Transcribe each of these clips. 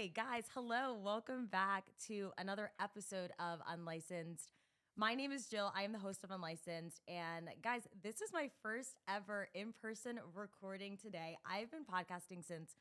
Okay, guys, hello. Welcome back to another episode of Unlicensed. My name is Jill. I am the host of Unlicensed. And guys, this is my first ever in-person recording today. I've been podcasting since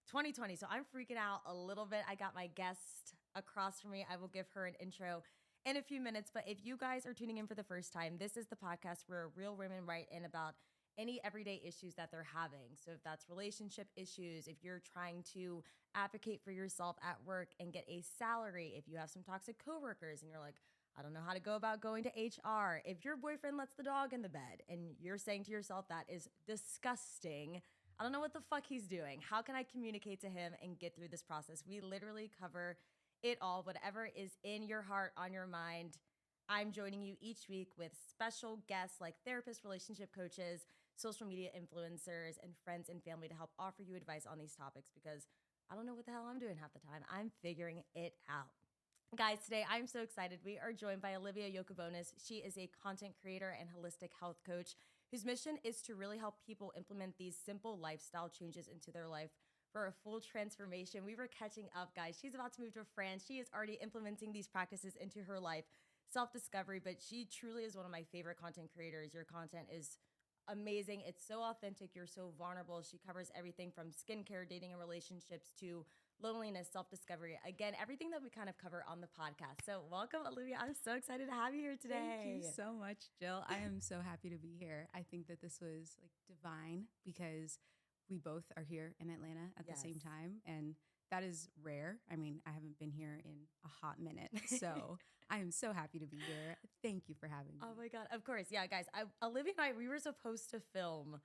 2020, so I'm freaking out a little bit. I got my guest across from me. I will give her an intro in a few minutes. But if you guys are tuning in for the first time, this is the podcast where real women write in about any everyday issues that they're having. So if that's relationship issues, if you're trying to advocate for yourself at work and get a salary, if you have some toxic coworkers and you're like, I don't know how to go about going to HR, if your boyfriend lets the dog in the bed and you're saying to yourself, that is disgusting, I don't know what the fuck he's doing. How can I communicate to him and get through this process? We literally cover it all, whatever is in your heart, on your mind. I'm joining you each week with special guests like therapists, relationship coaches, social media influencers, and friends and family to help offer you advice on these topics because I don't know what the hell I'm doing half the time. I'm figuring it out. Guys, today I'm so excited. We are joined by Olivia Yokubonis. She is a content creator and holistic health coach whose mission is to really help people implement these simple lifestyle changes into their life for a full transformation. We were catching up, guys. She's about to move to France. She is already implementing these practices into her life. Self-discovery, but she truly is one of my favorite content creators. Your content is amazing. It's so authentic. You're so vulnerable. She covers everything from skincare, dating and relationships to loneliness, self-discovery. Again, everything that we kind of cover on the podcast. So welcome, Olivia. I'm so excited to have you here today. Thank you so much, Jill. I am so happy to be here. I think that this was like divine because we both are here in Atlanta at the same time. And that is rare. I mean, I haven't been here in a hot minute, so I am so happy to be here. Thank you for having me. Oh my God. Of course. Yeah, guys, Olivia and I, we were supposed to film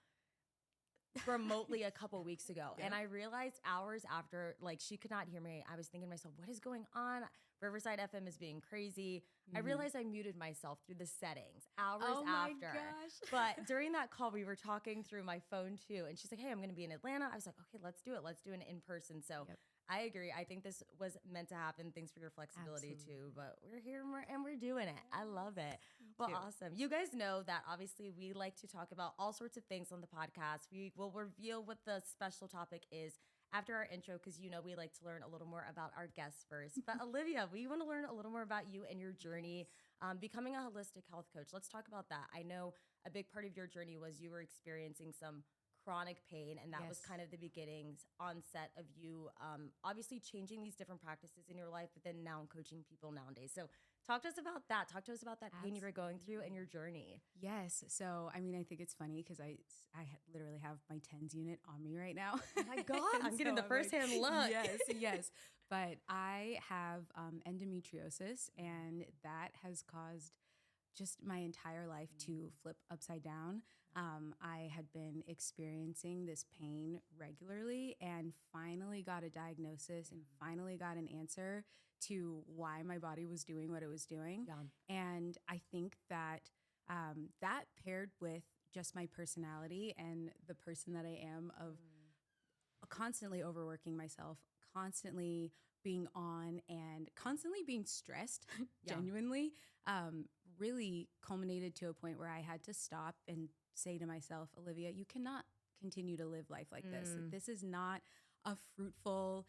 remotely a couple weeks ago. And I realized hours after, like, she could not hear me. I was thinking to myself, what is going on? Riverside FM is being crazy. I realized I muted myself through the settings hours after. Gosh. But during that call, we were talking through my phone too. And she's like, hey, I'm going to be in Atlanta. I was like, okay, let's do it. Let's do it in person. So I agree. I think this was meant to happen. Thanks for your flexibility too. But we're here and we're doing it. I love it. Well, awesome. You guys know that obviously we like to talk about all sorts of things on the podcast. We will reveal what the special topic is after our intro because you know we like to learn a little more about our guests first. But Olivia, we want to learn a little more about you and your journey becoming a holistic health coach. Let's talk about that. I know a big part of your journey was you were experiencing some chronic pain, and that was kind of the beginnings onset of you obviously changing these different practices in your life, but then now coaching people nowadays. So talk to us about that. Talk to us about that pain you were going through and your journey. Yes. So, I mean, I think it's funny because I literally have my TENS unit on me right now. Oh my God. I'm getting the firsthand look. Yes. But I have endometriosis, and that has caused just my entire life to flip upside down. I had been experiencing this pain regularly and finally got a diagnosis and finally got an answer to why my body was doing what it was doing. And I think that that paired with just my personality and the person that I am of constantly overworking myself, constantly being on and constantly being stressed, genuinely, really culminated to a point where I had to stop and say to myself, Olivia, you cannot continue to live life like this. Like, this is not a fruitful,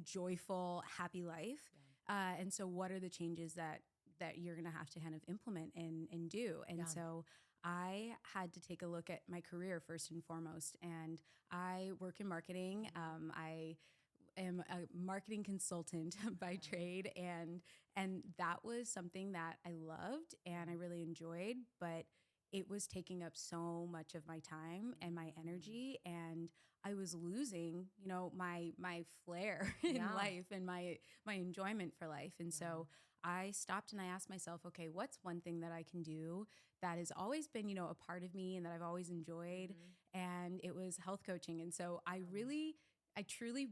joyful, happy life. And so what are the changes that you're going to have to kind of implement and do? And so I had to take a look at my career first and foremost. And I work in marketing. I am a marketing consultant by trade, and that was something that I loved and I really enjoyed, but it was taking up so much of my time and my energy, and I was losing, you know, my flair in life and my enjoyment for life. And so I stopped and I asked myself, okay, what's one thing that I can do that has always been, you know, a part of me and that I've always enjoyed? And it was health coaching. And so I truly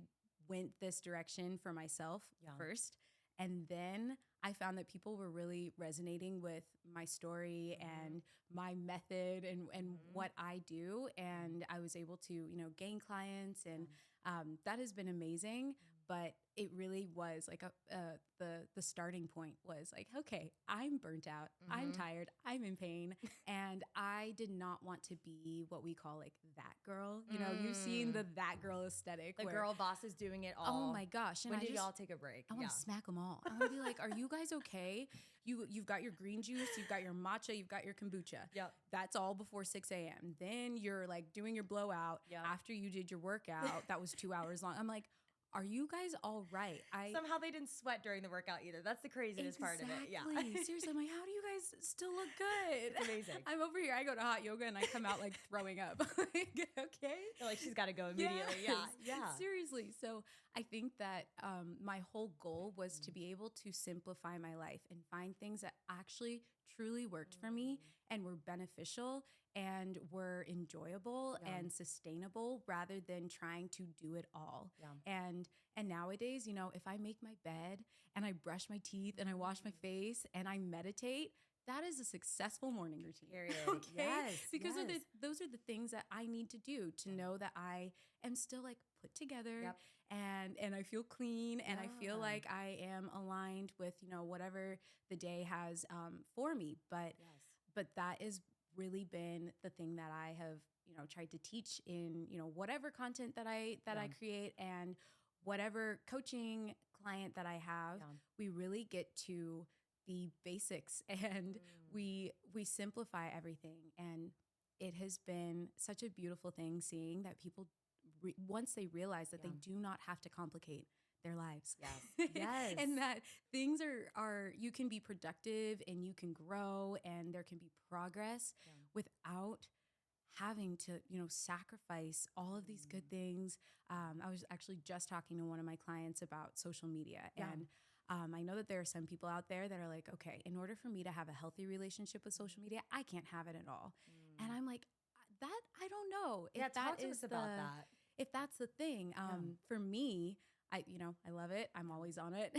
went this direction for myself first. And then I found that people were really resonating with my story and my method and what I do. And I was able to, you know, gain clients, and that has been amazing. but it really was like the starting point was like, okay, I'm burnt out, I'm tired, I'm in pain, and I did not want to be what we call like that girl. You know, you've seen that girl aesthetic. The girl boss is doing it all. Oh my gosh! And when did y'all take a break? I want to smack them all. I want to be like, are you guys okay? You've got your green juice, you've got your matcha, you've got your kombucha. Yep. That's all before 6 a.m. Then you're like doing your blowout after you did your workout. That was 2 hours long. I'm like, are you guys all right? Somehow they didn't sweat during the workout either. That's the craziest part of it. Yeah. Seriously, I'm like, how do you guys still look good? It's amazing. I'm over here. I go to hot yoga and I come out like throwing up. Like, okay. You're like, she's got to go immediately. Yes. Yeah. Seriously. So I think that my whole goal was to be able to simplify my life and find things that actually truly worked for me and were beneficial and were enjoyable and sustainable rather than trying to do it all. Yeah. And nowadays, you know, if I make my bed and I brush my teeth and I wash my face and I meditate, that is a successful morning routine. Period. Okay? Yes. Because those are the things that I need to do to know that I am still like put together and I feel clean and I feel like I am aligned with, you know, whatever the day has for me. But that is really been the thing that I have, you know, tried to teach in, you know, whatever content that I create and whatever coaching client that I have. We really get to the basics and we simplify everything. And it has been such a beautiful thing seeing that people once they realize that they do not have to complicate their lives. Yes. And that things are you can be productive and you can grow and there can be progress without having to, you know, sacrifice all of these good things. I was actually just talking to one of my clients about social media and I know that there are some people out there that are like, okay, in order for me to have a healthy relationship with social media, I can't have it at all. And I'm like, that I don't know if talk to us about that. If that's the thing. For me, I love it. I'm always on it.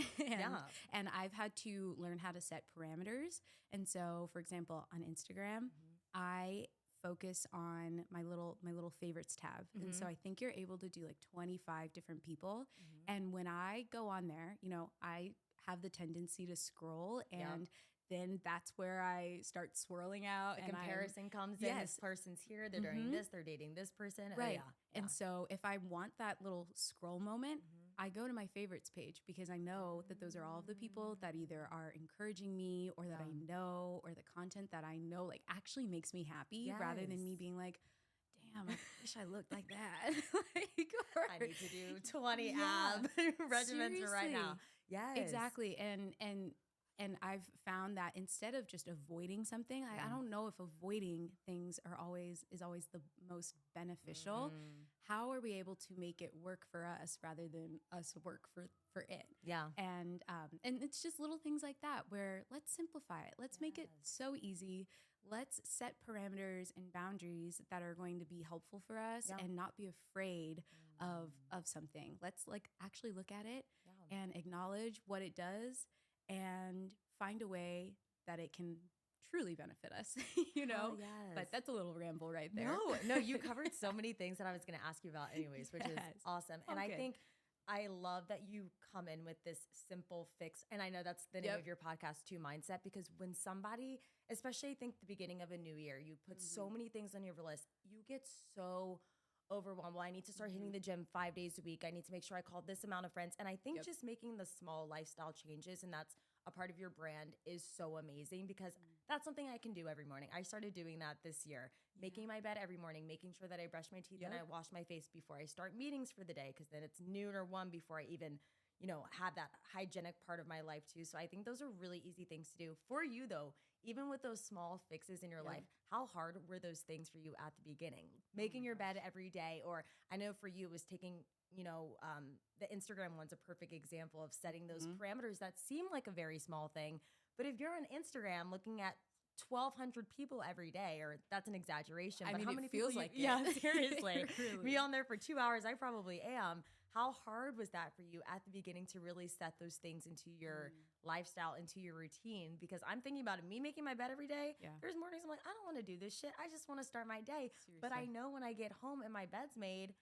And I've had to learn how to set parameters. And so, for example, on Instagram, I focus on my little favorites tab. And so I think you're able to do like 25 different people. And when I go on there, you know, I have the tendency to scroll and then that's where I start swirling out. The comparison comes in. This person's here. They're doing this. They're dating this person. Right. And so if I want that little scroll moment, I go to my favorites page because I know that those are all of the people that either are encouraging me or that I know or the content that I know like actually makes me happy rather than me being like, damn, I wish I looked like that. I need to do 20 ab regimens right now. Yes. Exactly. And I've found that instead of just avoiding something, I don't know if avoiding things is always the most beneficial. How are we able to make it work for us rather than us work for it? Yeah. And it's just little things like that where let's simplify it. Let's make it so easy. Let's set parameters and boundaries that are going to be helpful for us and not be afraid of something. Let's like actually look at it and acknowledge what it does and find a way that it can truly benefit us, you know? But that's a little ramble right there. No, you covered so many things that I was going to ask you about anyways, which is awesome. And I think I love that you come in with this simple fix. And I know that's the name of your podcast too, Mindset, because when somebody, especially I think the beginning of a new year, you put so many things on your list, you get so overwhelmed. Well, I need to start hitting the gym 5 days a week. I need to make sure I call this amount of friends. And I think just making the small lifestyle changes, and that's a part of your brand, is so amazing because that's something I can do every morning. I started doing that this year, making my bed every morning, making sure that I brush my teeth and I wash my face before I start meetings for the day, because then it's noon or 1 before I even, you know, have that hygienic part of my life too. So I think those are really easy things to do. For you though, even with those small fixes in your life, how hard were those things for you at the beginning? Making your bed every day, or I know for you it was taking, you know, the Instagram one's a perfect example of setting those parameters that seem like a very small thing. But if you're on Instagram looking at 1,200 people every day, or that's an exaggeration, but how many feels people like it? Yeah, seriously. Really. Me on there for 2 hours, I probably am. How hard was that for you at the beginning to really set those things into your lifestyle, into your routine? Because I'm thinking about it, me making my bed every day. There's mornings I'm like, I don't want to do this shit. I just want to start my day. Seriously. But I know when I get home and my bed's made,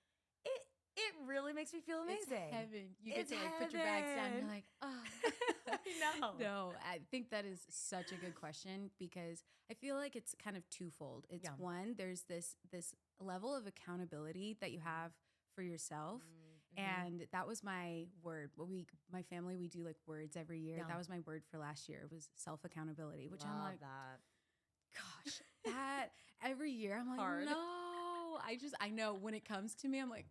it really makes me feel amazing. It's heaven. You It's get to like put your bags down. heaven. You're like, oh. No. No, I think that is such a good question because I feel like it's kind of twofold. It's Yeah. one, there's this level of accountability that you have for yourself. And that was my word. My family, we do like words every year. Yeah. That was my word for last year. It was self-accountability, which I'm Love like, that. gosh, that every year I'm like, Hard. no. I know when it comes to me, I'm like,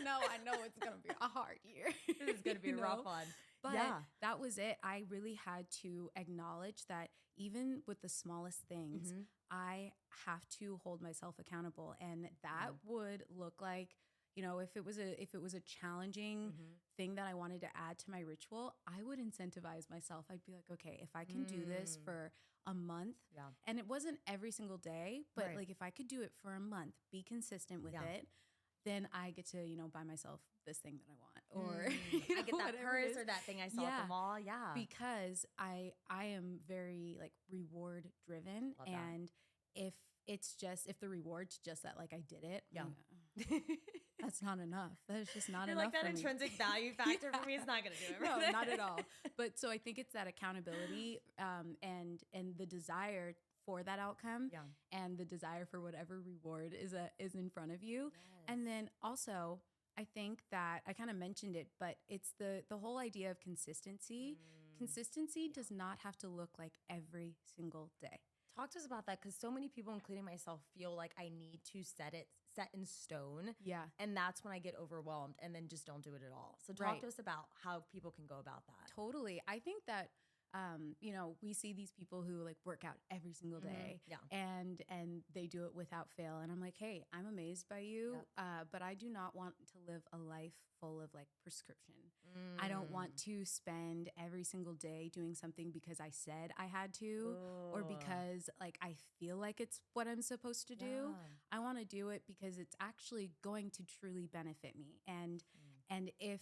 no, I know it's going to be a hard year. This is going to be a rough one. But yeah. that was it. I really had to acknowledge that even with the smallest things, I have to hold myself accountable. And that would look like, if it was a challenging thing that I wanted to add to my ritual, I would incentivize myself. I'd be like, okay, if I can do this for a month, and it wasn't every single day, but like if I could do it for a month, be consistent with it, then I get to, buy myself this thing that I want. Or I get that purse or that thing I saw at the mall. Yeah. Because I am very like reward driven. Love that. And if the reward's just that like I did it, Yeah. that's not enough. That is just not You're enough. like that for me. intrinsic value factor for me is not going to do it. No, not at all. But so I think it's that accountability and the desire for that outcome and the desire for whatever reward is in front of you. Yes. And then also I think that I kind of mentioned it, but it's the whole idea of consistency. Consistency does not have to look like every single day. Talk to us about that because so many people, including myself, feel like I need to set in stone. Yeah. And that's when I get overwhelmed and then just don't do it at all. So talk to us about how people can go about that. Totally. I think that we see these people who like work out every single day and they do it without fail. And I'm like, hey, I'm amazed by you. But I do not want to live a life full of like prescription. I don't want to spend every single day doing something because I said I had to or because like I feel like it's what I'm supposed to do. I want to do it because it's actually going to truly benefit me. And if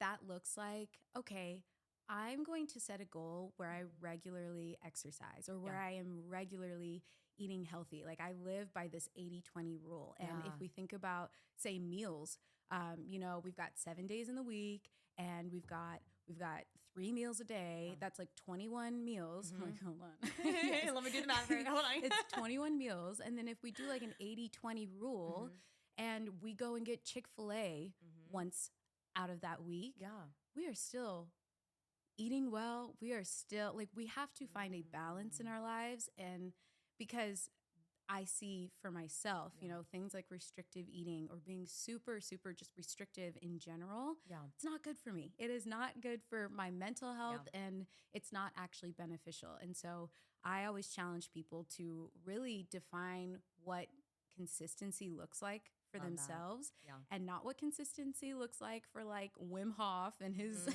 that looks like, okay, I'm going to set a goal where I regularly exercise or where I am regularly eating healthy. Like I live by this 80-20 rule. And if we think about, say, meals, we've got 7 days in the week and we've got 3 meals a day. That's like 21 meals. Like, hold on. Yes. Let me do the math for you. Hold on. It's 21 meals. And then if we do like an 80-20 rule and we go and get Chick-fil-A once out of that week, we are still eating well. We are still like, we have to find a balance in our lives. And because I see for myself, things like restrictive eating or being super, super just restrictive in general, it's not good for me. It is not good for my mental health and it's not actually beneficial. And so I always challenge people to really define what consistency looks like for themselves and not what consistency looks like for like Wim Hof and his,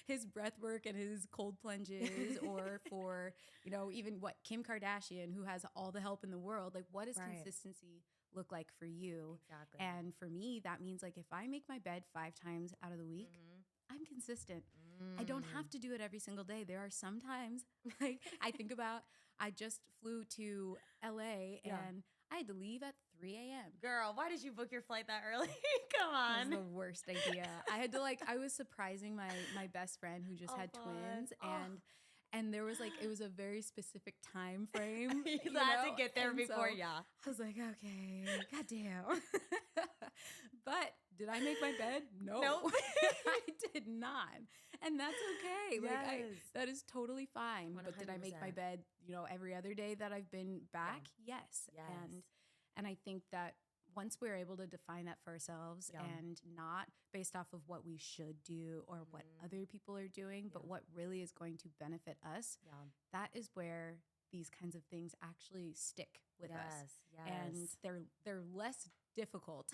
his breath work and his cold plunges or for, even what Kim Kardashian, who has all the help in the world, like what does consistency look like for you? Exactly. And for me, that means like if I make my bed 5 times out of the week, I'm consistent. I don't have to do it every single day. There are some times like I think about, I just flew to LA and I had to leave at 3 a.m. Girl, why did you book your flight that early? Come on. It was the worst idea. I was surprising my best friend who just had twins and there was like, it was a very specific time frame. You had to get there and before, so I was like, okay, goddamn. But did I make my bed? No. Nope. I did not. And that's okay. Yes. Like that is totally fine. 100%. But did I make my bed, every other day that I've been back? Yes. And I think that once we're able to define that for ourselves and not based off of what we should do or what other people are doing, but what really is going to benefit us, that is where these kinds of things actually stick with us. And they're less difficult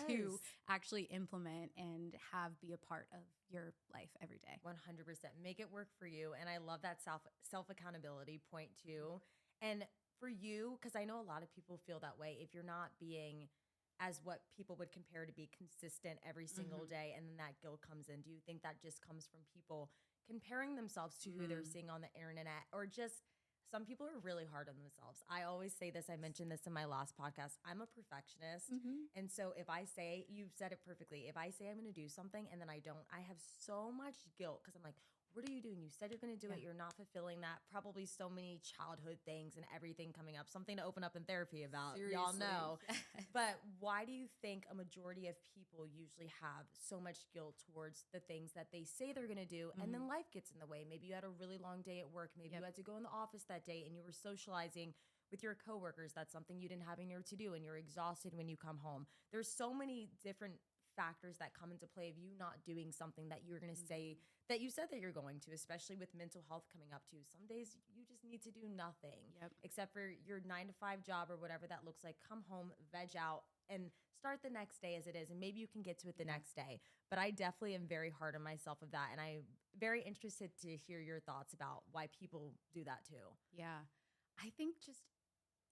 to actually implement and have be a part of your life every day. 100%. Make it work for you. And I love that self accountability point too. And for you, because I know a lot of people feel that way, if you're not being as what people would compare to be consistent every single day, and then that guilt comes in, do you think that just comes from people comparing themselves to who they're seeing on the internet or just some people are really hard on themselves. I always say this. I mentioned this in my last podcast. I'm a perfectionist. And so if I say, you've said it perfectly, if I say I'm going to do something and then I don't, I have so much guilt because I'm like, what are you doing? You said you're going to do it. You're not fulfilling that. Probably so many childhood things and everything coming up. Something to open up in therapy about. Seriously. Y'all know. Yes. But why do you think a majority of people usually have so much guilt towards the things that they say they're going to do and then life gets in the way? Maybe you had a really long day at work. Maybe you had to go in the office that day and you were socializing with your coworkers. That's something you didn't have in your to-do and you're exhausted when you come home. There's so many different factors that come into play of you not doing something that you're going to say that you said that you're going to, especially with mental health coming up too. Some days you just need to do nothing except for your 9 to 5 job or whatever that looks like. Come home, veg out, and start the next day as it is. And maybe you can get to it the next day. But I definitely am very hard on myself of that. And I'm very interested to hear your thoughts about why people do that too. Yeah. I think just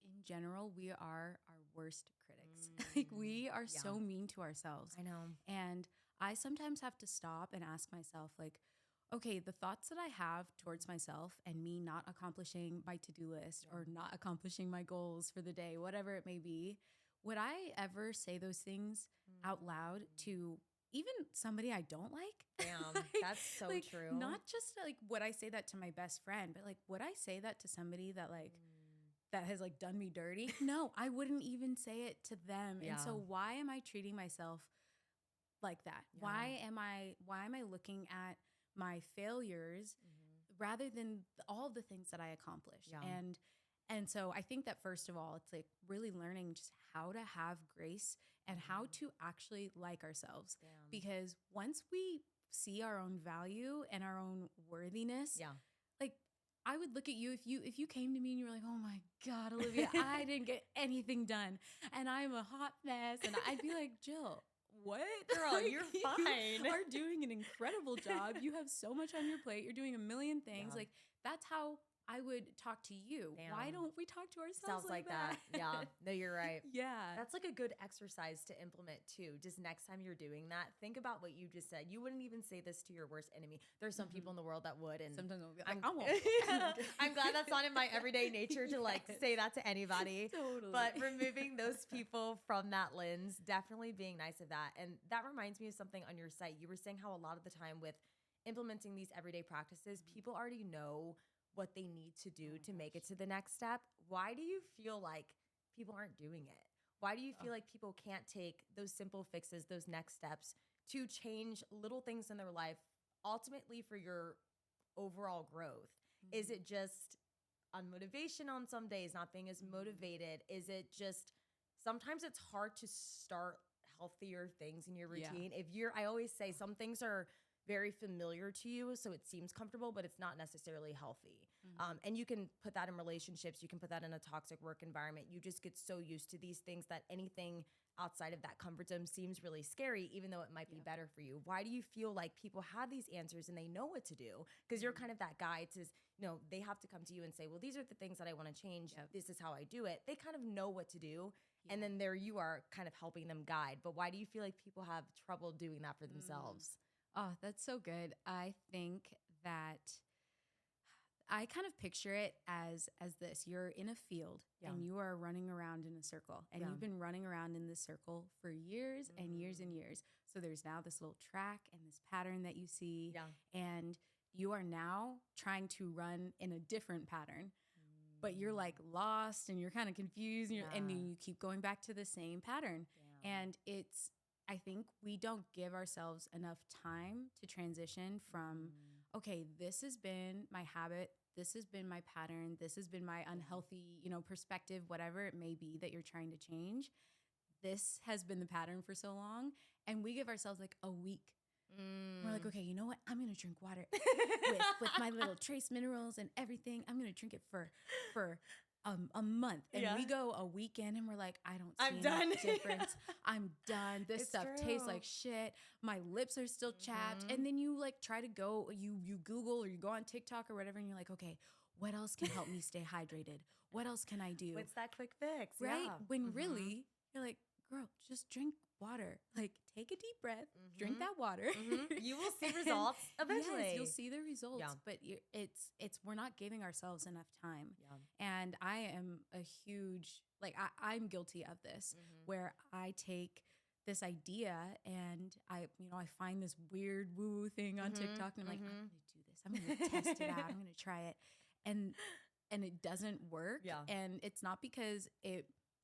in general, we are our worst critics. Like we are so mean to ourselves. I know. And I sometimes have to stop and ask myself, like, okay, the thoughts that I have towards myself and me not accomplishing my to-do list or not accomplishing my goals for the day, whatever it may be, would I ever say those things out loud to even somebody I don't like? Damn, that's so like, true. Not just like, would I say that to my best friend, but like, would I say that to somebody that like, that has like done me dirty? No, I wouldn't even say it to them. And so why am I treating myself like that? Why am I looking at my failures rather than all the things that I accomplished? And so I think that first of all, it's like really learning just how to have grace and how to actually like ourselves. Because once we see our own value and our own worthiness, like I would look at you if you came to me and you were like, oh my God, Olivia, I didn't get anything done and I'm a hot mess. And I'd be like, Jill, what? Girl, you're fine. You are doing an incredible job. You have so much on your plate. You're doing a million things. Like that's how I would talk to you. Damn. Why don't we talk to ourselves Sounds like that? Yeah. No, you're right. Yeah. That's like a good exercise to implement too. Just next time you're doing that, think about what you just said. You wouldn't even say this to your worst enemy. There's some people in the world that would, and sometimes I'll be like, I'm glad that's not in my everyday nature to like say that to anybody. Totally. But removing those people from that lens, definitely being nice of that. And that reminds me of something on your site. You were saying how a lot of the time with implementing these everyday practices, people already know what they need to do to make it to the next step. Why do you feel like people aren't doing it? Why do you feel like people can't take those simple fixes, those next steps to change little things in their life, ultimately for your overall growth? Is it just unmotivation on some days, not being as motivated? Is it just sometimes it's hard to start healthier things in your routine? I always say some things are very familiar to you, so it seems comfortable, but it's not necessarily healthy. And you can put that in relationships. You can put that in a toxic work environment. You just get so used to these things that anything outside of that comfort zone seems really scary, even though it might be better for you. Why do you feel like people have these answers and they know what to do? Because you're kind of that guy to, they have to come to you and say, well, these are the things that I want to change. This is how I do it. They kind of know what to do. And then there you are kind of helping them guide. But why do you feel like people have trouble doing that for themselves? Oh, that's so good. I think that I kind of picture it as this. You're in a field and you are running around in a circle and you've been running around in this circle for years and years and years. So there's now this little track and this pattern that you see and you are now trying to run in a different pattern, but you're like lost and you're kind of confused and you keep going back to the same pattern. And I think we don't give ourselves enough time to transition from, okay, this has been my habit, this has been my pattern, this has been my unhealthy, perspective, whatever it may be that you're trying to change. This has been the pattern for so long. And we give ourselves like a week. We're like, okay, you know what? I'm going to drink water with my little trace minerals and everything. I'm going to drink it for a month. And we go a weekend and we're like, I don't see any difference. I'm done. This stuff tastes like shit. My lips are still chapped. And then you like try to go, you Google or you go on TikTok or whatever. And you're like, okay, what else can help me stay hydrated? What else can I do? What's that quick fix? Right? When really you're like, girl, just drink water. Like, take a deep breath, drink that water. You will see results eventually. Yes, you'll see the results. Yeah. But it's we're not giving ourselves enough time. Yeah. And I am a huge, like, I'm guilty of this, where I take this idea and I find this weird woo thing on TikTok and I'm like, I'm going to do this. I'm going to test it out. I'm going to try it. And it doesn't work. Yeah. And it's not because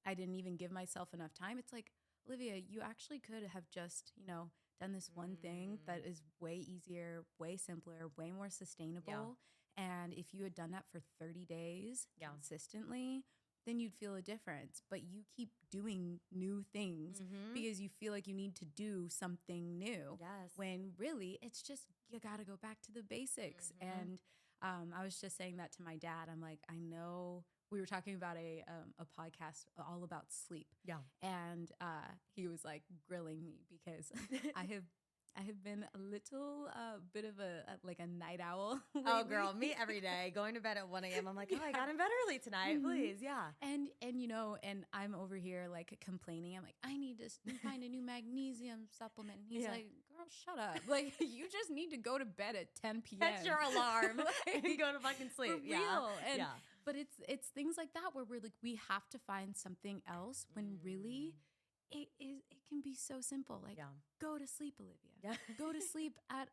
I didn't even give myself enough time. It's like, Olivia, you actually could have just, done this one thing that is way easier, way simpler, way more sustainable. Yeah. And if you had done that for 30 days consistently, then you'd feel a difference. But you keep doing new things because you feel like you need to do something new. Yes. When really it's just, you got to go back to the basics. And I was just saying that to my dad. I'm like, I know we were talking about a podcast all about sleep. Yeah. And he was like grilling me because I have been a little bit of a night owl lately. Oh, girl, me every day. Going to bed at 1 a.m. I'm like, I got in bed early tonight, please. Yeah. And and I'm over here like complaining. I'm like, I need to find a new magnesium supplement. And he's like, girl, shut up. Like, you just need to go to bed at 10 p.m. That's your alarm. And go to fucking sleep. For real. And, but it's things like that where we're like, we have to find something else when really it can be so simple. Like, go to sleep, Olivia. Yeah. Go to sleep at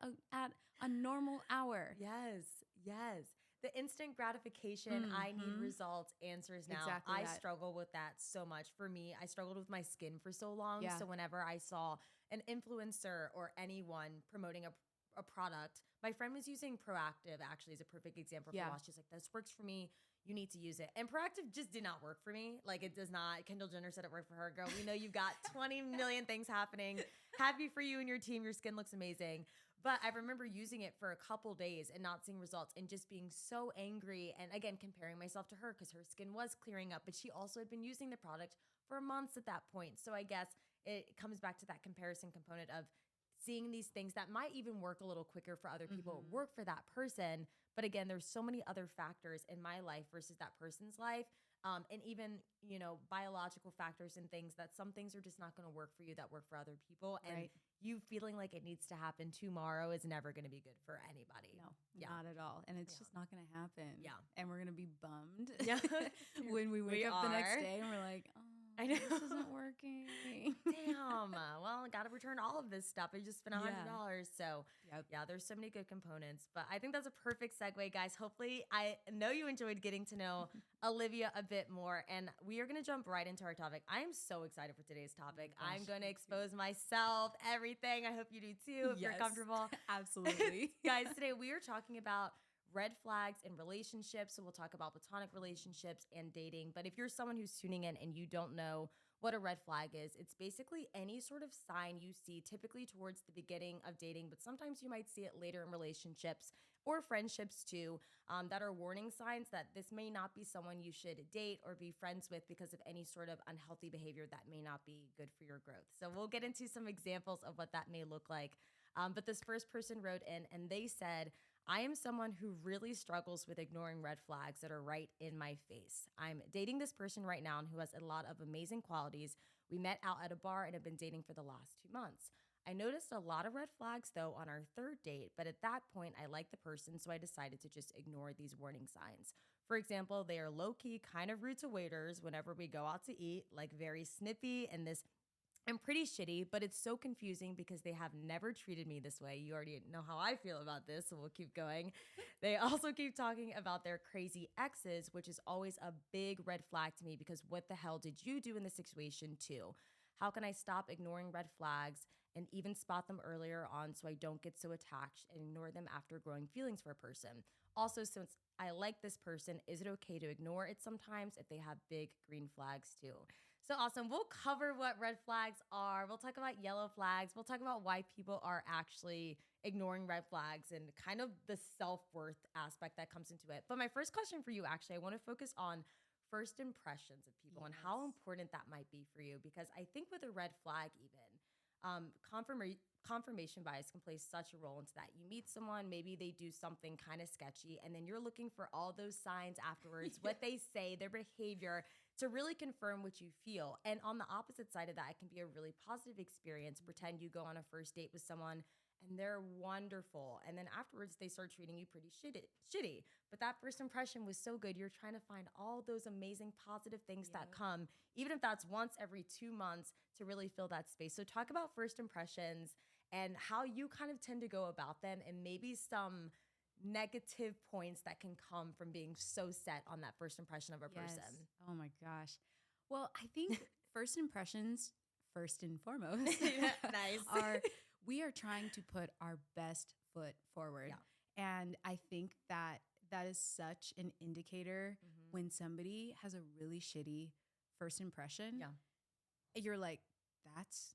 a normal hour. Yes. Yes. The instant gratification, I need results, answers now. Exactly I struggle with that so much. For me, I struggled with my skin for so long. Yeah. So whenever I saw an influencer or anyone promoting a product, my friend was using Proactive, actually, is a perfect example for wash. She's like, this works for me. You need to use it. And Proactive just did not work for me. Like, it does not. Kendall Jenner said it worked for her. Girl, we know you've got 20 million things happening. Happy for you and your team. Your skin looks amazing. But I remember using it for a couple days and not seeing results and just being so angry. And again, comparing myself to her because her skin was clearing up. But she also had been using the product for months at that point. So I guess it comes back to that comparison component of seeing these things that might even work a little quicker for other people, work for that person. But again, there's so many other factors in my life versus that person's life. And even, biological factors and things that some things are just not going to work for you that work for other people. And you feeling like it needs to happen tomorrow is never going to be good for anybody. No, not at all. And it's just not going to happen. Yeah. And we're going to be bummed when we wake up the next day and we're like, oh, I know. This isn't working. Damn. Well, I got to return all of this stuff. I just spent $100. So there's so many good components. But I think that's a perfect segue, guys. Hopefully, I know you enjoyed getting to know Olivia a bit more. And we are going to jump right into our topic. I am so excited for today's topic. I'm going to expose myself, everything. I hope you do too, if you're comfortable. Absolutely. Guys, today we are talking about red flags in relationships. So we'll talk about platonic relationships and dating. But if you're someone who's tuning in and you don't know what a red flag is, it's basically any sort of sign you see typically towards the beginning of dating, but sometimes you might see it later in relationships or friendships too, that are warning signs that this may not be someone you should date or be friends with because of any sort of unhealthy behavior that may not be good for your growth. So we'll get into some examples of what that may look like. But this first person wrote in and they said, I am someone who really struggles with ignoring red flags that are right in my face. I'm dating this person right now who has a lot of amazing qualities. We met out at a bar and have been dating for the last 2 months. I noticed a lot of red flags, though, on our third date, but at that point, I liked the person, so I decided to just ignore these warning signs. For example, they are low-key, kind of rude to waiters whenever we go out to eat, like very snippy and pretty shitty, but it's so confusing because they have never treated me this way. You already know how I feel about this, so we'll keep going. They also keep talking about their crazy exes, which is always a big red flag to me because what the hell did you do in this situation too? How can I stop ignoring red flags and even spot them earlier on so I don't get so attached and ignore them after growing feelings for a person? Also, since I like this person, is it okay to ignore it sometimes if they have big green flags too? So awesome. We'll cover what red flags are. We'll talk about yellow flags. We'll talk about why people are actually ignoring red flags and kind of the self-worth aspect that comes into it. But my first question for you, actually, I want to focus on first impressions of people and how important that might be for you. Because I think with a red flag even, confirmation bias can play such a role into that. You meet someone, maybe they do something kind of sketchy, and then you're looking for all those signs afterwards, what they say, their behavior, to really confirm what you feel. And on the opposite side of that, it can be a really positive experience. Pretend you go on a first date with someone and they're wonderful, and then afterwards they start treating you pretty shitty. But that first impression was so good. You're trying to find all those amazing positive things that come, even if that's once every 2 months, to really fill that space. So talk about first impressions and how you kind of tend to go about them, and maybe some negative points that can come from being so set on that first impression of a person. Oh my gosh. Well, I think first impressions, first and foremost, Nice. we are trying to put our best foot forward. And I think that that is such an indicator when somebody has a really shitty first impression. You're like, that's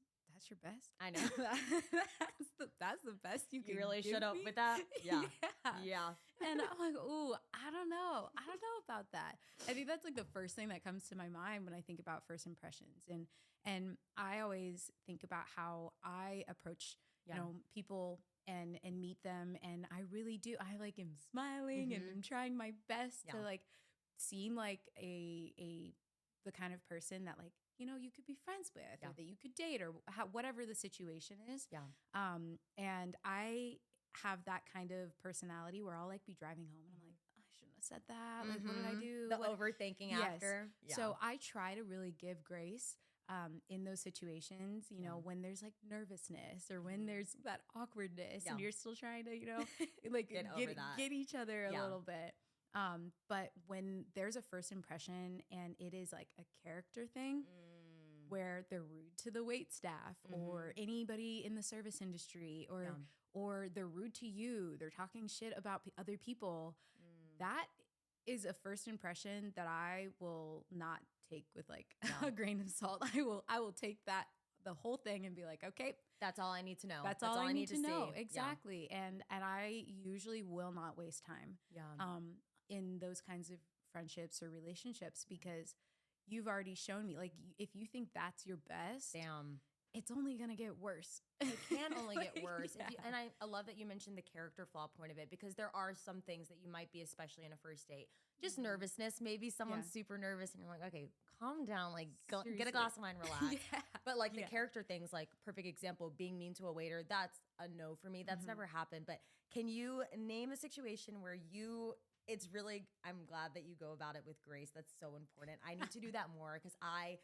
your best. I know. that's the best you can. You really give shut up me? with that. Yeah. And I'm like, ooh, I don't know about that. I think that's like the first thing that comes to my mind when I think about first impressions. And I always think about how I approach, people and meet them. And I really do. I like am smiling and I'm trying my best to like seem like the kind of person that like, you could be friends with or that you could date or whatever the situation is. And I have that kind of personality where I'll like be driving home and I'm like, I shouldn't have said that. Like, what did I do? The overthinking after. So I try to really give grace in those situations, when there's like nervousness or when there's that awkwardness and you're still trying to, like get each other a little bit. But when there's a first impression and it is like a character thing where they're rude to the wait staff or anybody in the service industry or they're rude to you, they're talking shit about other people, that is a first impression that I will not take with like a grain of salt. I will take that the whole thing and be like, okay, that's all I need to know. That's all I need to know. Exactly. And I usually will not waste time. In those kinds of friendships or relationships, because you've already shown me, like, if you think that's your best, it's only going to get worse. It can only get worse. And I love that you mentioned the character flaw point of it, because there are some things that you might be, especially in a first date, just nervousness. Maybe someone's super nervous and you're like, okay, calm down, like get a glass of wine, relax. But like the character things, like perfect example, being mean to a waiter, that's a no for me. That's never happened. But can you name a situation where it's really, I'm glad that you go about it with grace. That's so important. I need to do that more, because I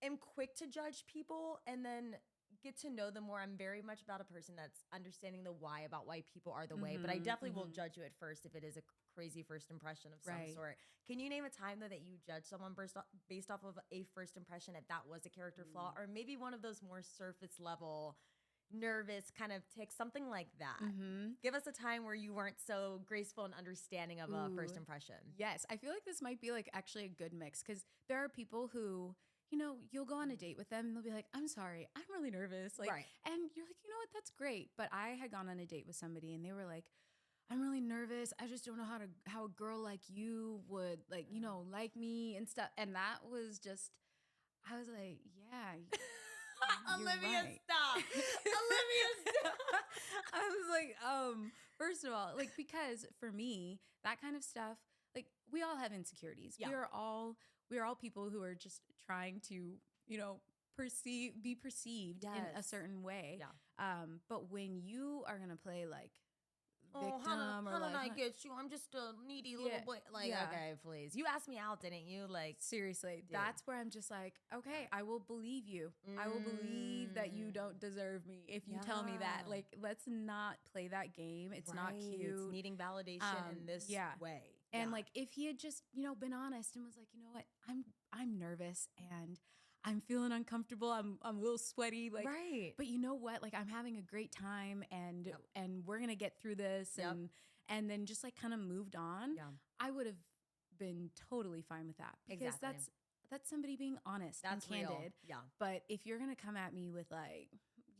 am quick to judge people and then get to know them more. I'm very much about a person that's understanding the why about why people are the way, but I definitely will judge you at first if it is a crazy first impression of some sort. Can you name a time though that you judge someone based off of a first impression, if that was a character flaw, or maybe one of those more surface level nervous kind of tics, something like that? Give us a time where you weren't so graceful and understanding of a first impression. Yes, I feel like this might be like actually a good mix, because there are people who, you'll go on a date with them and they'll be like, I'm sorry, I'm really nervous. Like, and you're like, you know what, that's great. But I had gone on a date with somebody and they were like, I'm really nervous. I just don't know how a girl like you would like, like me and stuff. And that was just, I was like, yeah. Olivia, right. stop. Olivia, stop. I was like, first of all, like, because for me, that kind of stuff, like, we all have insecurities. We are all people who are just trying to, be perceived in a certain way. But when you are gonna play like victim, how did I get you? I'm just a needy little boy. Like, okay, please. You asked me out, didn't you? Like, seriously, that's where I'm just like, okay, I will believe you. I will believe that you don't deserve me if you tell me that. Like, let's not play that game. It's not cute. It's needing validation in this way. And like, if he had just, been honest and was like, you know what, I'm nervous and I'm feeling uncomfortable. I'm a little sweaty. Like, but you know what? Like, I'm having a great time and we're going to get through this. And then just like kind of moved on. I would have been totally fine with that, because that's somebody being honest and candid. But if you're going to come at me with like,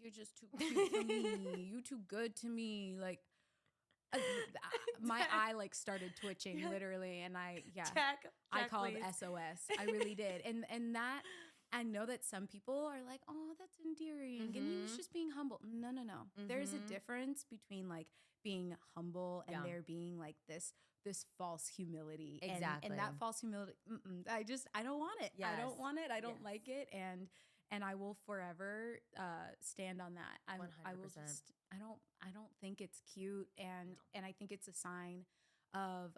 you're just too cute for me, you too good to me, like, my eye like started twitching literally, and I called SOS. I really did, and that And know that some people are like, oh, that's endearing. And he was just being humble. No, no, no. There's a difference between like being humble and there being like this false humility. Exactly. And that false humility, I don't want it. Yes. I don't want it. I don't like it. And I will forever stand on that. 100%. I don't think it's cute. And I think it's a sign of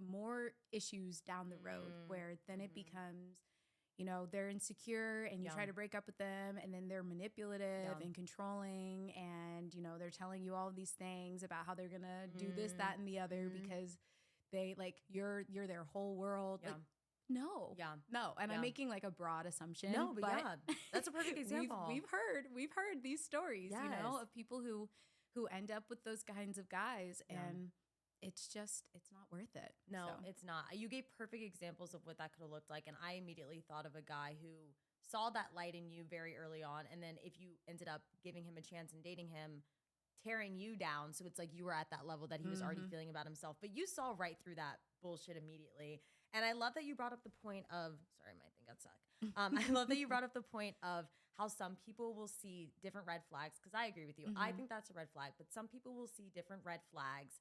more issues down the road where then it becomes, you know, they're insecure and you try to break up with them and then they're manipulative and controlling and, you know, they're telling you all of these things about how they're going to do this, that, and the other because they like, you're their whole world. Yeah. Like, no. Yeah. No. And I'm making like a broad assumption. No, but yeah, that's a perfect example. We've heard these stories, Yes. you know, of people who end up with those kinds of guys and it's not worth it. No, So. it's not. You gave perfect examples of what that could have looked like. And I immediately thought of a guy who saw that light in you very early on. And then if you ended up giving him a chance and dating him, tearing you down. So it's like you were at that level that he was already feeling about himself. But you saw right through that bullshit immediately. And I love that you brought up the point of, sorry, my thing got stuck. I love that you brought up the point of how some people will see different red flags. Because I agree with you. I think that's a red flag. But some people will see different red flags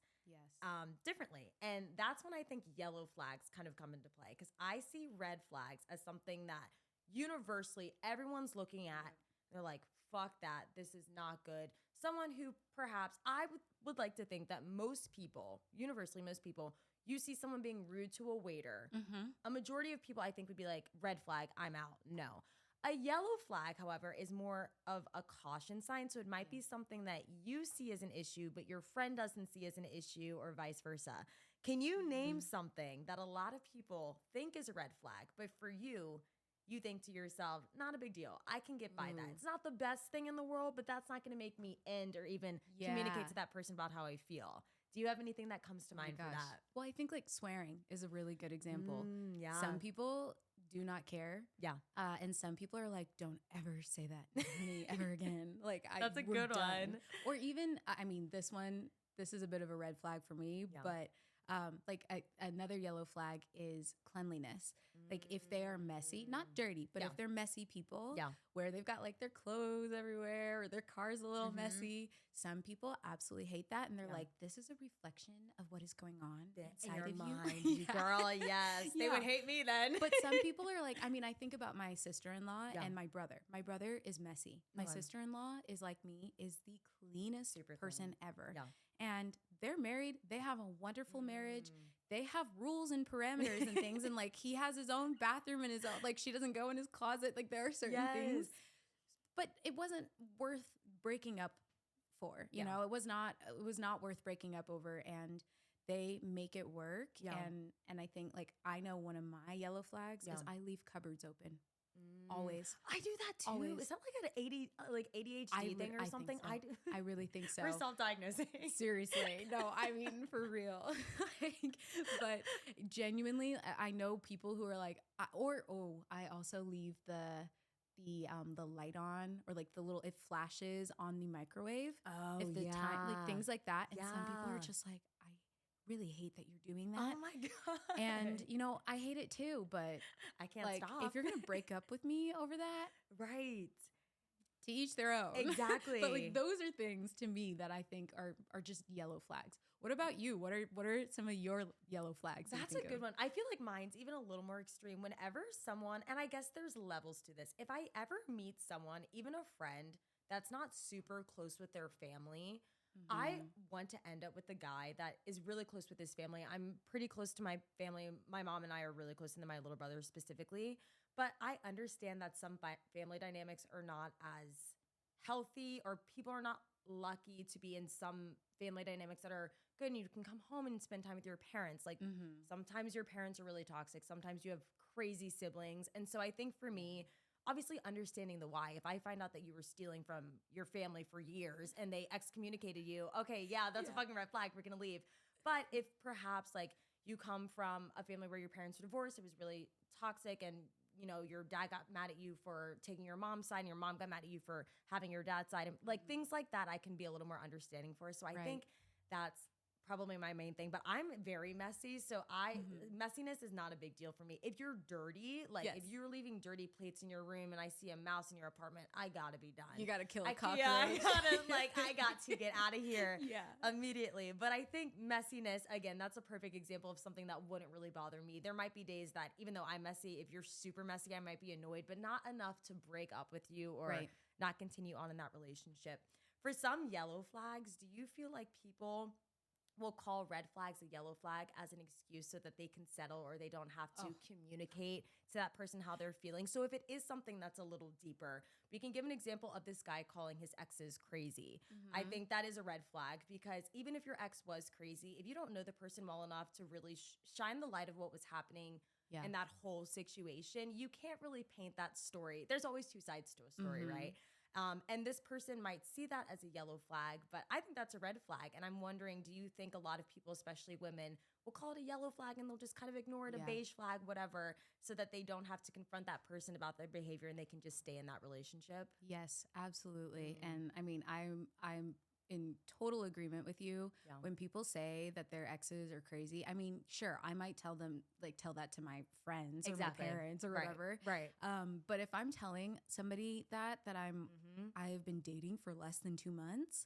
differently. And that's when I think yellow flags kind of come into play. Because I see red flags as something that universally everyone's looking at. They're like, fuck that. This is not good. Someone who perhaps I would like to think that most people, universally most people, you see someone being rude to a waiter. A majority of people I think would be like, red flag, I'm out. No. A yellow flag, however, is more of a caution sign. So it might be something that you see as an issue, but your friend doesn't see as an issue or vice versa. Can you name something that a lot of people think is a red flag, but for you, you think to yourself, not a big deal. I can get by that. It's not the best thing in the world, but that's not going to make me end or even communicate to that person about how I feel. Do you have anything that comes to mind for that? Well, I think like swearing is a really good example. Yeah. Some people do not care. Yeah. And some people are like, don't ever say that to me ever again. Like, That's a we're good done. one. Or even, I mean, this is a bit of a red flag for me, but another yellow flag is cleanliness. Like if they are messy, not dirty, but if they're messy people where they've got like their clothes everywhere or their car's a little messy, some people absolutely hate that. And they're like, this is a reflection of what is going on inside of mind, you. Girl, yes. They would hate me then. But some people are like, I mean, I think about my sister-in-law and my brother. My brother is messy. My sister-in-law is like me, is the cleanest person ever. Yeah. And they're married. They have a wonderful marriage. They have rules and parameters and things. And like, he has his own bathroom and his own, like, she doesn't go in his closet. Like, there are certain things. But it wasn't worth breaking up for. You know, it was not worth breaking up over. And they make it work. Yeah. And I think, like, I know one of my yellow flags is I leave cupboards open. Always. I do that too. Always. Is that like an ADHD thing or something? I do. I really think so. We're self-diagnosing. Seriously. No, I mean, for real. But genuinely, I know people who are like, I also leave the light on or like the little, it flashes on the microwave. Oh, if the time, like things like that. And some people are just like, I really hate that you're doing that. Oh my God. And, you know, I hate it too, but I can't like, stop. if you're going to break up with me over that, right. to each their own. Exactly. But like, those are things to me that I think are just yellow flags. What about you? What are some of your yellow flags? That's a good one. I feel like mine's even a little more extreme. Whenever someone, and I guess there's levels to this. If I ever meet someone, even a friend, that's not super close with their family, I want to end up with a guy that is really close with his family. I'm pretty close to my family. My mom and I are really close, and then my little brother specifically. But I understand that some family dynamics are not as healthy, or people are not lucky to be in some family dynamics that are good, and you can come home and spend time with your parents. Like sometimes your parents are really toxic. Sometimes you have crazy siblings. And so I think for me, obviously understanding the why. If I find out that you were stealing from your family for years and they excommunicated you, okay, yeah, that's a fucking red flag. We're going to leave. But if perhaps like you come from a family where your parents were divorced, it was really toxic, and you know, your dad got mad at you for taking your mom's side and your mom got mad at you for having your dad's side, and like things like that, I can be a little more understanding for. So I think that's probably my main thing, but I'm very messy. So messiness is not a big deal for me. If you're dirty, like Yes. if you're leaving dirty plates in your room and I see a mouse in your apartment, I gotta be done. You gotta kill a cockroach. Yeah, I got to get out of here Yeah. immediately. But I think messiness, again, that's a perfect example of something that wouldn't really bother me. There might be days that even though I'm messy, if you're super messy, I might be annoyed, but not enough to break up with you or Right. not continue on in that relationship. For some yellow flags, do you feel like people will call red flags a yellow flag as an excuse so that they can settle or they don't have to communicate to that person how they're feeling? So if it is something that's a little deeper, we can give an example of this guy calling his exes crazy. I think that is a red flag because even if your ex was crazy, if you don't know the person well enough to really shine the light of what was happening in that whole situation, you can't really paint that story. There's always two sides to a story, right? And this person might see that as a yellow flag, but I think that's a red flag. And I'm wondering, do you think a lot of people, especially women, will call it a yellow flag and they'll just kind of ignore it, a beige flag, whatever, so that they don't have to confront that person about their behavior and they can just stay in that relationship? Yes, absolutely. And I mean, I'm in total agreement with you when people say that their exes are crazy. I mean, sure, I might tell them, like, tell that to my friends or my parents or whatever. Right. But if I'm telling somebody that I've been dating for less than 2 months,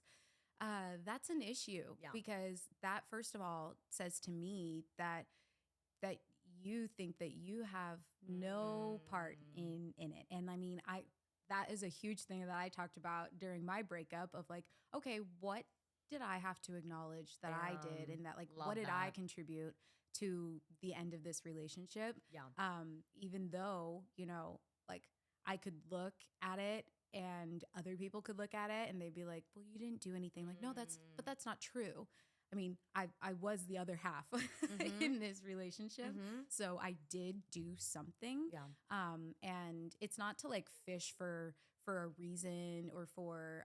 that's an issue because that, first of all, says to me that you think that you have no part in it. And I mean, that is a huge thing that I talked about during my breakup of like, okay, what did I have to acknowledge that I did? And that, like, what did I contribute to the end of this relationship? Even though, you know, like, I could look at it and other people could look at it and they'd be like, well, you didn't do anything. Like, no, but that's not true. I mean, I was the other half in this relationship. So I did do something. And it's not to like fish for a reason or for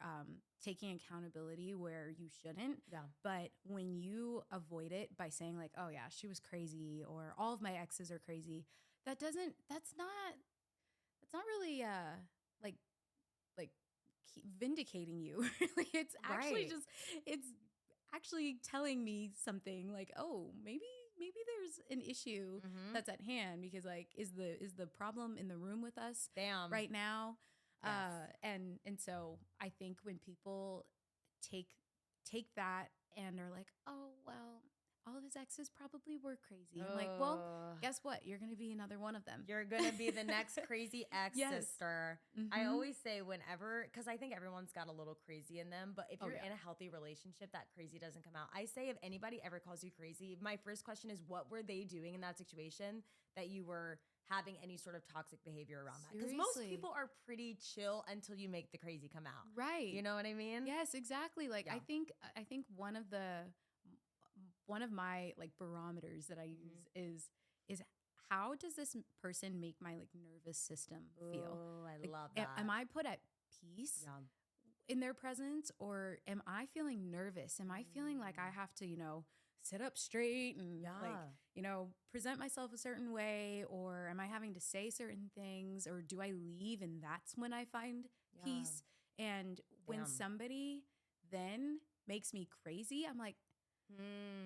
taking accountability where you shouldn't. But when you avoid it by saying like, oh yeah, she was crazy or all of my exes are crazy, that's not really like vindicating you. It's actually it's actually telling me something like, oh, maybe there's an issue that's at hand because like is the problem in the room with us right now? And so I think when people take that and are like, oh well, all of his exes probably were crazy. I'm like, well, guess what? You're gonna be another one of them. You're gonna be the next crazy ex sister. I always say whenever, because I think everyone's got a little crazy in them, but if you're in a healthy relationship, that crazy doesn't come out. I say if anybody ever calls you crazy, my first question is, what were they doing in that situation that you were having any sort of toxic behavior around that? Because most people are pretty chill until you make the crazy come out. Right. You know what I mean? Yes, exactly. Like I think one of my like barometers that I use is how does this person make my like nervous system feel? Oh, I like, love that. Am I put at peace in their presence, or am I feeling nervous? Am I feeling like I have to, you know, sit up straight and like, you know, present myself a certain way, or am I having to say certain things, or do I leave and that's when I find peace? And when somebody then makes me crazy, I'm like,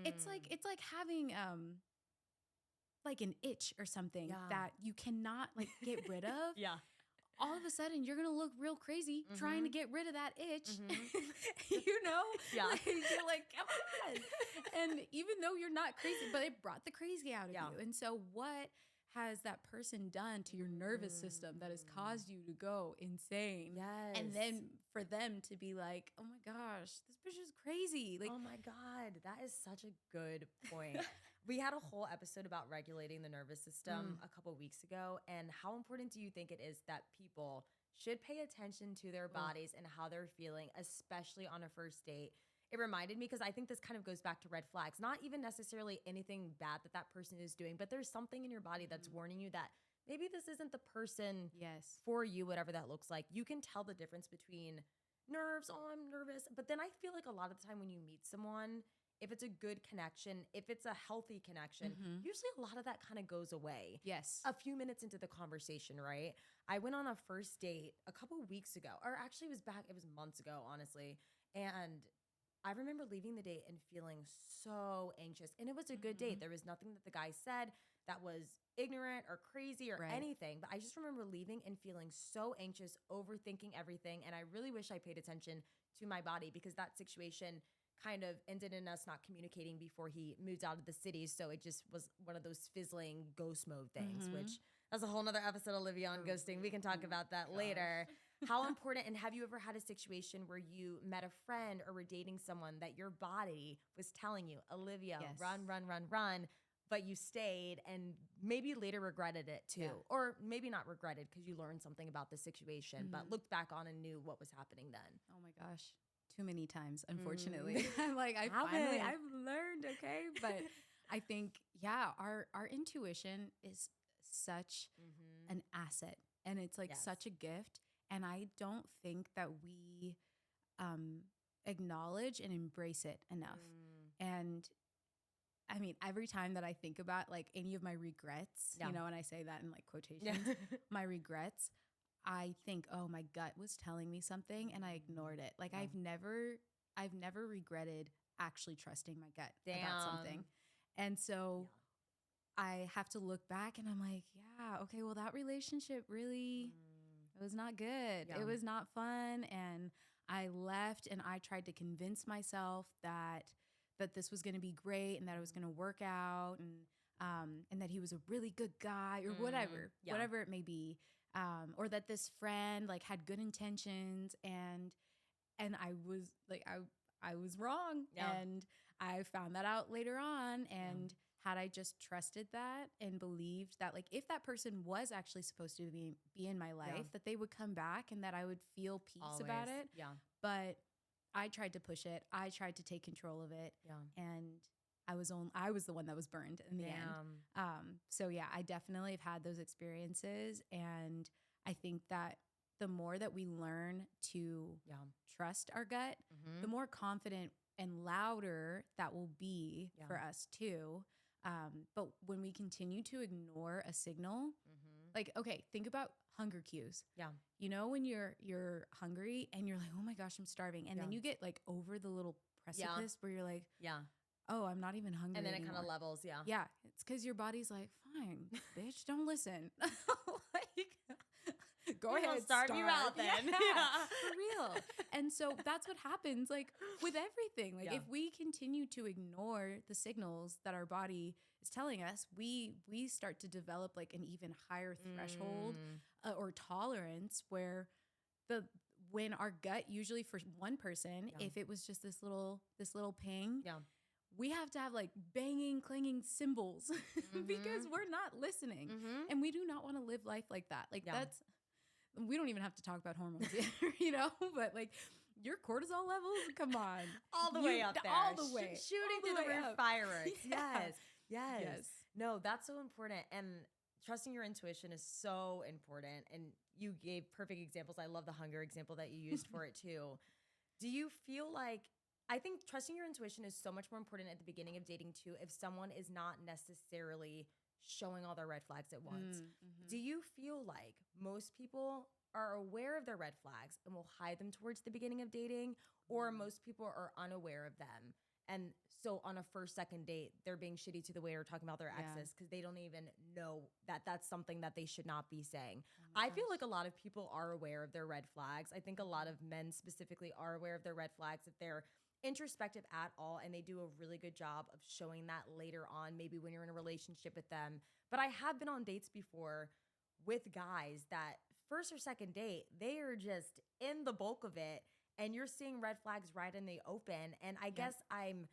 it's like having like an itch or something that you cannot like get rid of. All of a sudden you're gonna look real crazy trying to get rid of that itch. You know? Like, you're like, come on. And even though you're not crazy, but it brought the crazy out of you. And so what has that person done to your nervous system that has caused you to go insane? And then for them to be like, oh my gosh, this bitch is crazy. Like, oh my God, that is such a good point. We had a whole episode about regulating the nervous system a couple weeks ago. And how important do you think it is that people should pay attention to their bodies and how they're feeling, especially on a first date? It reminded me, because I think this kind of goes back to red flags, not even necessarily anything bad that person is doing, but there's something in your body that's warning you that maybe this isn't the person for you, whatever that looks like. You can tell the difference between nerves, oh, I'm nervous. But then I feel like a lot of the time when you meet someone, if it's a good connection, if it's a healthy connection, usually a lot of that kind of goes away. A few minutes into the conversation, right? I went on a first date a couple weeks ago, or actually it was months ago, honestly. And I remember leaving the date and feeling so anxious. And it was a good date. There was nothing that the guy said that was ignorant or crazy or Right. anything. But I just remember leaving and feeling so anxious, overthinking everything. And I really wish I paid attention to my body, because that situation kind of ended in us not communicating before he moved out of the city. So it just was one of those fizzling ghost mode things, which that's a whole nother episode, Olivia, on ghosting. We can talk about that later. How important, and have you ever had a situation where you met a friend or were dating someone that your body was telling you, Olivia, Yes. run, run, run, run, but you stayed and maybe later regretted it too? Yeah. Or maybe not regretted because you learned something about the situation, but looked back on and knew what was happening then. Oh my gosh. Too many times, unfortunately. I'm like, I've learned, okay? But I think, yeah, our intuition is such an asset, and it's like such a gift. And I don't think that we acknowledge and embrace it enough. And I mean, every time that I think about like any of my regrets, you know, and I say that in like quotations, my regrets, I think, oh, my gut was telling me something and I ignored it. Like I've never regretted actually trusting my gut about something. And so I have to look back and I'm like, yeah, okay, well, that relationship really, it was not good. It was not fun. And I left and I tried to convince myself that this was going to be great and that it was going to work out, and that he was a really good guy or whatever it may be. Or that this friend like had good intentions, and I was like, I was wrong. And I found that out later on. And had I just trusted that and believed that like if that person was actually supposed to be in my life, that they would come back and that I would feel peace about it. But I tried to push it. I tried to take control of it. And I was the one that was burned in the end. So yeah, I definitely have had those experiences. And I think that the more that we learn to trust our gut, the more confident and louder that will be for us too. But when we continue to ignore a signal, like, okay, think about hunger cues. You know, when you're hungry and you're like, oh my gosh, I'm starving. And then you get like over the little precipice where you're like, oh, I'm not even hungry And then anymore. it kind of levels. Yeah. It's because your body's like, fine, bitch, don't listen. Like, go ahead, starve you out then. For real. And so that's what happens like with everything. Like if we continue to ignore the signals that our body is telling us, we start to develop like an even higher threshold or tolerance where when our gut, usually for one person, if it was just this little ping, we have to have like banging, clanging cymbals because we're not listening. And we do not want to live life like that. Like we don't even have to talk about hormones here, you know, but like your cortisol levels, come on. All the way up there. All the way. Shooting through the roof fireworks. Yeah. Yes. No, that's so important. And trusting your intuition is so important. And you gave perfect examples. I love the hunger example that you used for it too. Do you feel like, I think trusting your intuition is so much more important at the beginning of dating too, if someone is not necessarily showing all their red flags at once. Do you feel like most people are aware of their red flags and will hide them towards the beginning of dating, or most people are unaware of them? And so on a first, second date, they're being shitty to the waiter, talking about their exes because they don't even know that that's something that they should not be saying. I feel like a lot of people are aware of their red flags. I think a lot of men specifically are aware of their red flags if they're introspective at all, and they do a really good job of showing that later on, maybe when you're in a relationship with them. But I have been on dates before with guys that first or second date, they are just in the bulk of it, and you're seeing red flags right in the open. And I guess I'm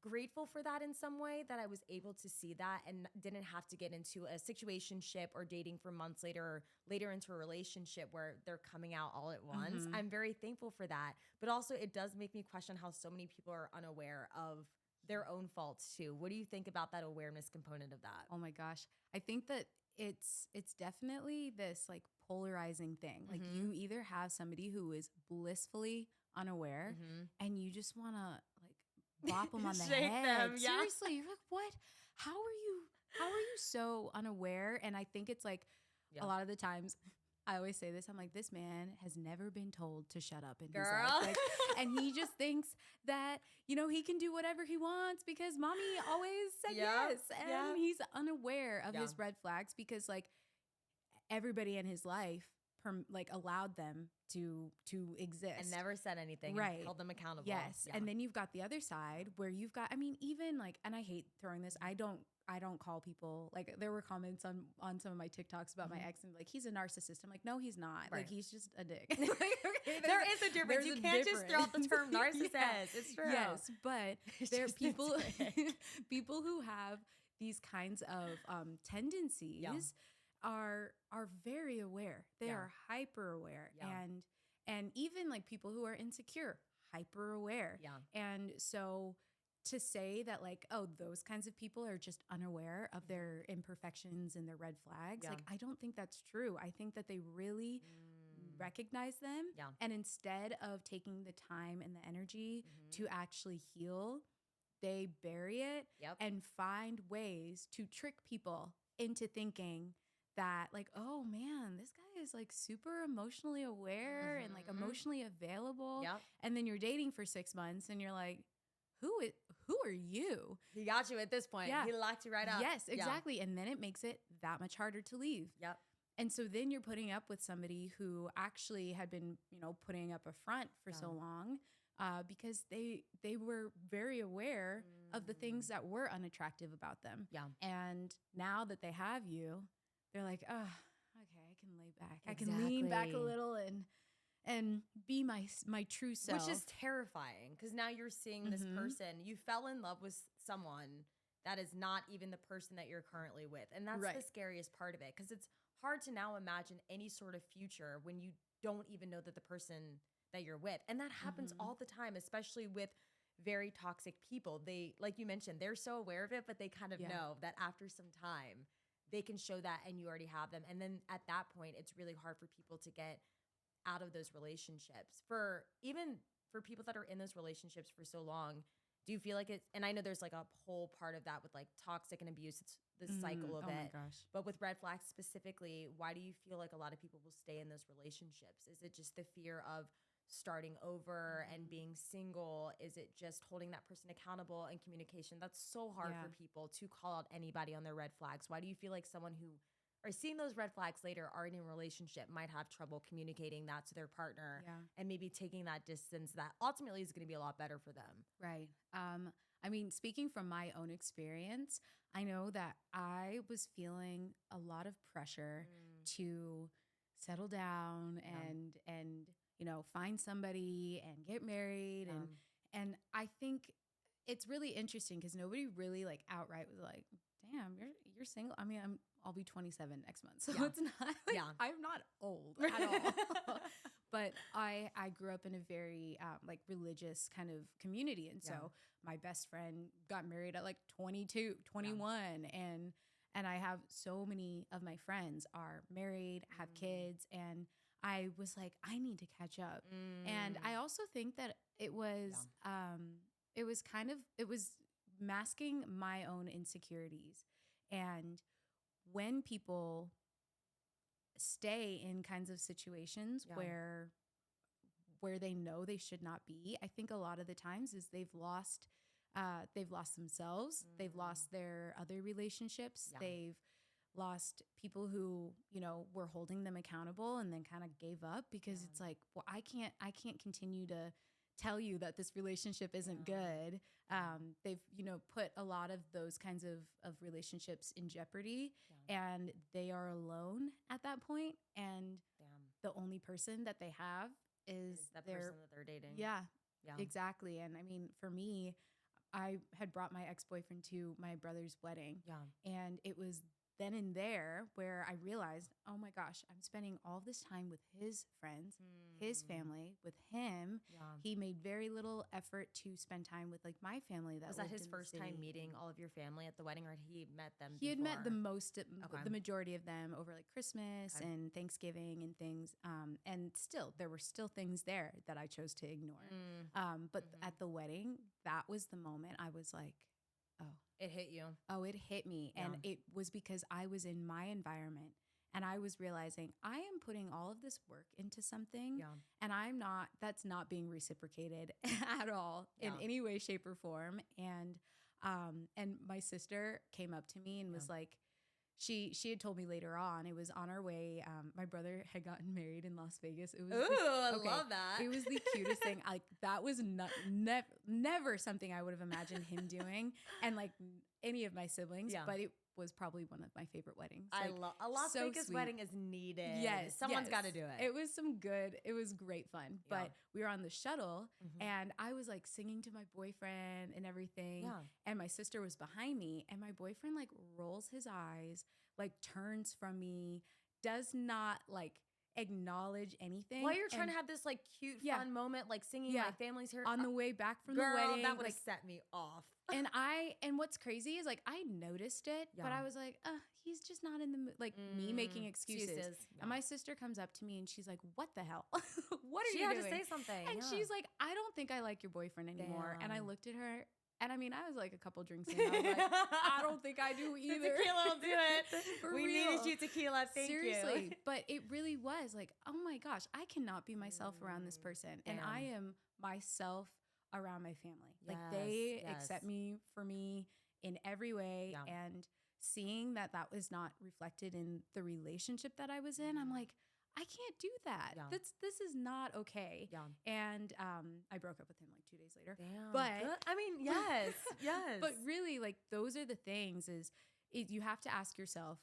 grateful for that in some way, that I was able to see that and didn't have to get into a situationship or dating for months later or later into a relationship where they're coming out all at once. I'm very thankful for that. But also it does make me question how so many people are unaware of their own faults too. What do you think about that awareness component of that? Oh my gosh. I think that it's definitely this like polarizing thing. Like you either have somebody who is blissfully unaware and you just want to like bop them on the Shake head. them, Seriously, you're like, what? How are you so unaware? And I think it's like a lot of the times I always say this. I'm like, this man has never been told to shut up in his Girl. life. Like, and he just thinks that, he can do whatever he wants because mommy always said yes. And he's unaware of his red flags because like everybody in his life allowed them to exist. And never said anything. Right. And held them accountable. Yes. Yeah. And then you've got the other side where you've got, even like, and I hate throwing this, I don't call people, like there were comments on some of my TikToks about my ex and like, he's a narcissist. I'm like, no, he's not. Right. Like, he's just a dick. Like, okay, there is a difference. You can't just throw out the term narcissist. Yeah. It's true. Yes. But there are people, people who have these kinds of tendencies are very aware. They are hyper aware. And even like people who are insecure, hyper aware. Yeah. And so to say that like, oh, those kinds of people are just unaware of their imperfections and their red flags, like I don't think that's true. I think that they really recognize them. Yeah. And instead of taking the time and the energy to actually heal, they bury it and find ways to trick people into thinking that like, oh man, this guy is like super emotionally aware and like emotionally available. Yep. And then you're dating for 6 months and you're like, who are you? He got you at this point. Yeah. He locked you right up. Yes, exactly. And then it makes it that much harder to leave. Yep. And so then you're putting up with somebody who actually had been, putting up a front for so long because they were very aware of the things that were unattractive about them. Yeah. And now that they have you, they're like, oh, okay, I can lay back. I can lean back a little and be my true self. Which is terrifying because now you're seeing this person. You fell in love with someone that is not even the person that you're currently with. And that's the scariest part of it because it's hard to now imagine any sort of future when you don't even know that the person that you're with. And that happens all the time, especially with very toxic people. They, like you mentioned, they're so aware of it, but they kind of know that after some time, they can show that and you already have them. And then at that point, it's really hard for people to get out of those relationships. Even for people that are in those relationships for so long, do you feel like it's, and I know there's like a whole part of that with like toxic and abuse, it's the cycle of it. Oh my gosh. But with red flags specifically, why do you feel like a lot of people will stay in those relationships? Is it just the fear of starting over and being single? Is it just holding that person accountable and communication? That's so hard for people to call out anybody on their red flags. Why do you feel like someone who are seeing those red flags later, are in a relationship, might have trouble communicating that to their partner and maybe taking that distance that ultimately is going to be a lot better for them? Right. Speaking from my own experience, I know that I was feeling a lot of pressure to settle down and find somebody and get married. And I think it's really interesting because nobody really like outright was like, damn, you're single. I mean, I'll be 27 next month. So it's not like, I'm not old at all. But I grew up in a very like religious kind of community. And so my best friend got married at like 22, 21. And I have so many of my friends are married, have kids, and I was like, I need to catch up. And I also think that it was masking my own insecurities. And when people stay in kinds of situations where they know they should not be, I think a lot of the times is they've lost themselves. They've lost their other relationships. They've lost people who, were holding them accountable and then kind of gave up because it's like, well, I can't continue to tell you that this relationship isn't good. They've, put a lot of those kinds of relationships in jeopardy and they are alone at that point. And the only person that they have is that person that they're dating. Yeah, exactly. And I mean, for me, I had brought my ex-boyfriend to my brother's wedding. And it was then and there where I realized, oh my gosh, I'm spending all this time with his friends, his family, with him. He made very little effort to spend time with like my family. Was that his first time meeting all of your family at the wedding, or had he met them He before? had met the majority of them over like Christmas and Thanksgiving and things. And still, there were still things there that I chose to ignore. But at the wedding, that was the moment I was like, oh. It hit you. Oh, it hit me. And it was because I was in my environment And I was realizing I am putting all of this work into something, Yeah. and that's not being reciprocated at all in any way, shape, or form. And my sister came up to me and was like, she had told me later on, it was on our way. My brother had gotten married in Las Vegas. It was I love that. It was the cutest thing. Like, that was never something I would have imagined him doing, and like any of my siblings. But it was probably one of my favorite weddings. I love a Las Vegas wedding is needed. Yes, someone's got to do it. It was great fun. But we were on the shuttle, and I was like singing to my boyfriend and everything. Yeah. And my sister was behind me, and my boyfriend like rolls his eyes, like turns from me, does not like acknowledge anything. While you're trying to have this like cute, fun moment, like singing "My Family's Here" on the way back from girl, the wedding, that would have set me off. And what's crazy is like I noticed it, but I was like, he's just not in the mood. Like me making excuses. And my sister comes up to me and she's like, "What the hell? What are you doing?" She had to say something. And she's like, "I don't think I like your boyfriend anymore." And I looked at her. And I mean, I was like a couple drinks in. I was like, I don't think I do either. The tequila will do it. We real. needed you, tequila. Thank you. Seriously. But it really was like, oh my gosh, I cannot be myself around this person. And I am myself around my family. Like they accept me for me in every way. And seeing that was not reflected in the relationship that I was in, I'm like, I can't do that. This is not okay. And I broke up with him like 2 days later. Damn. But good. I mean, yes. But really, like those are the things. You have to ask yourself,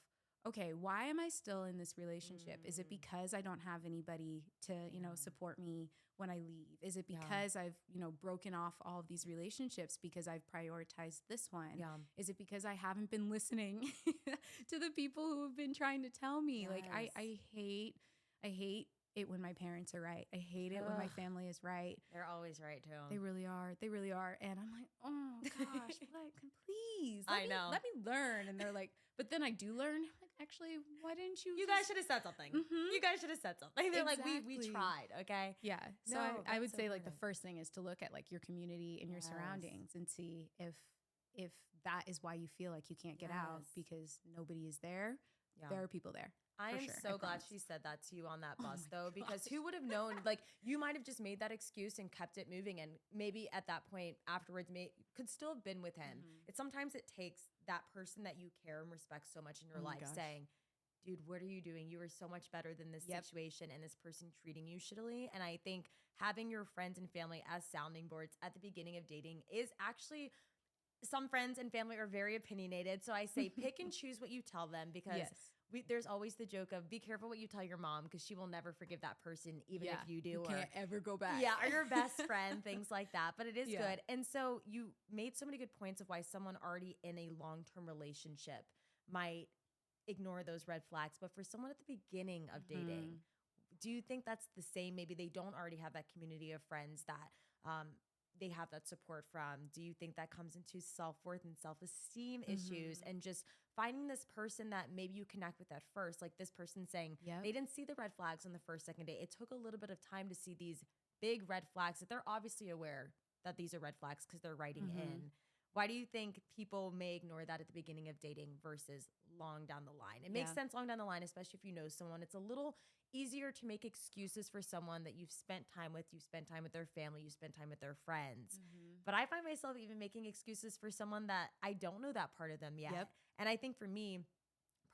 okay, why am I still in this relationship? Is it because I don't have anybody to support me when I leave? Is it because I've broken off all of these relationships because I've prioritized this one? Is it because I haven't been listening to the people who have been trying to tell me? Like I hate it when my parents are right. I hate it when my family is right. They're always right too. They really are. They really are. And I'm like, oh gosh, like, please. I know. Let me learn. And they're like, but then I do learn. Like, actually, why didn't you? You guys should have said something. You guys should have said something. They're like, we tried. Okay. Yeah. So I would say like the first thing is to look at like your community and your surroundings and see if that is why you feel like you can't get out because nobody is there. There are people there. I am so glad she said that to you on that bus, though, because who would have known? Like, you might have just made that excuse and kept it moving, and maybe at that point afterwards, could still have been with him. Sometimes it takes that person that you care and respect so much in your life saying, "Dude, what are you doing? You are so much better than this situation and this person treating you shittily." And I think having your friends and family as sounding boards at the beginning of dating is actually. Some friends and family are very opinionated, so I say pick and choose what you tell them because there's always the joke of be careful what you tell your mom because she will never forgive that person even if you do. You can't ever go back. Yeah, or your best friend, things like that. But it is good. And so you made so many good points of why someone already in a long-term relationship might ignore those red flags. But for someone at the beginning of dating, do you think that's the same? Maybe they don't already have that community of friends that they have that support from. Do you think that comes into self-worth and self-esteem issues and just finding this person that maybe you connect with at first, like this person saying they didn't see the red flags on the first, second date. It took a little bit of time to see these big red flags that they're obviously aware that these are red flags because they're writing in. Why do you think people may ignore that at the beginning of dating versus long down the line? It makes sense long down the line, especially if you know someone. It's a little easier to make excuses for someone that you've spent time with. You spend time with their family. You spend time with their friends. But I find myself even making excuses for someone that I don't know that part of them yet. And I think for me,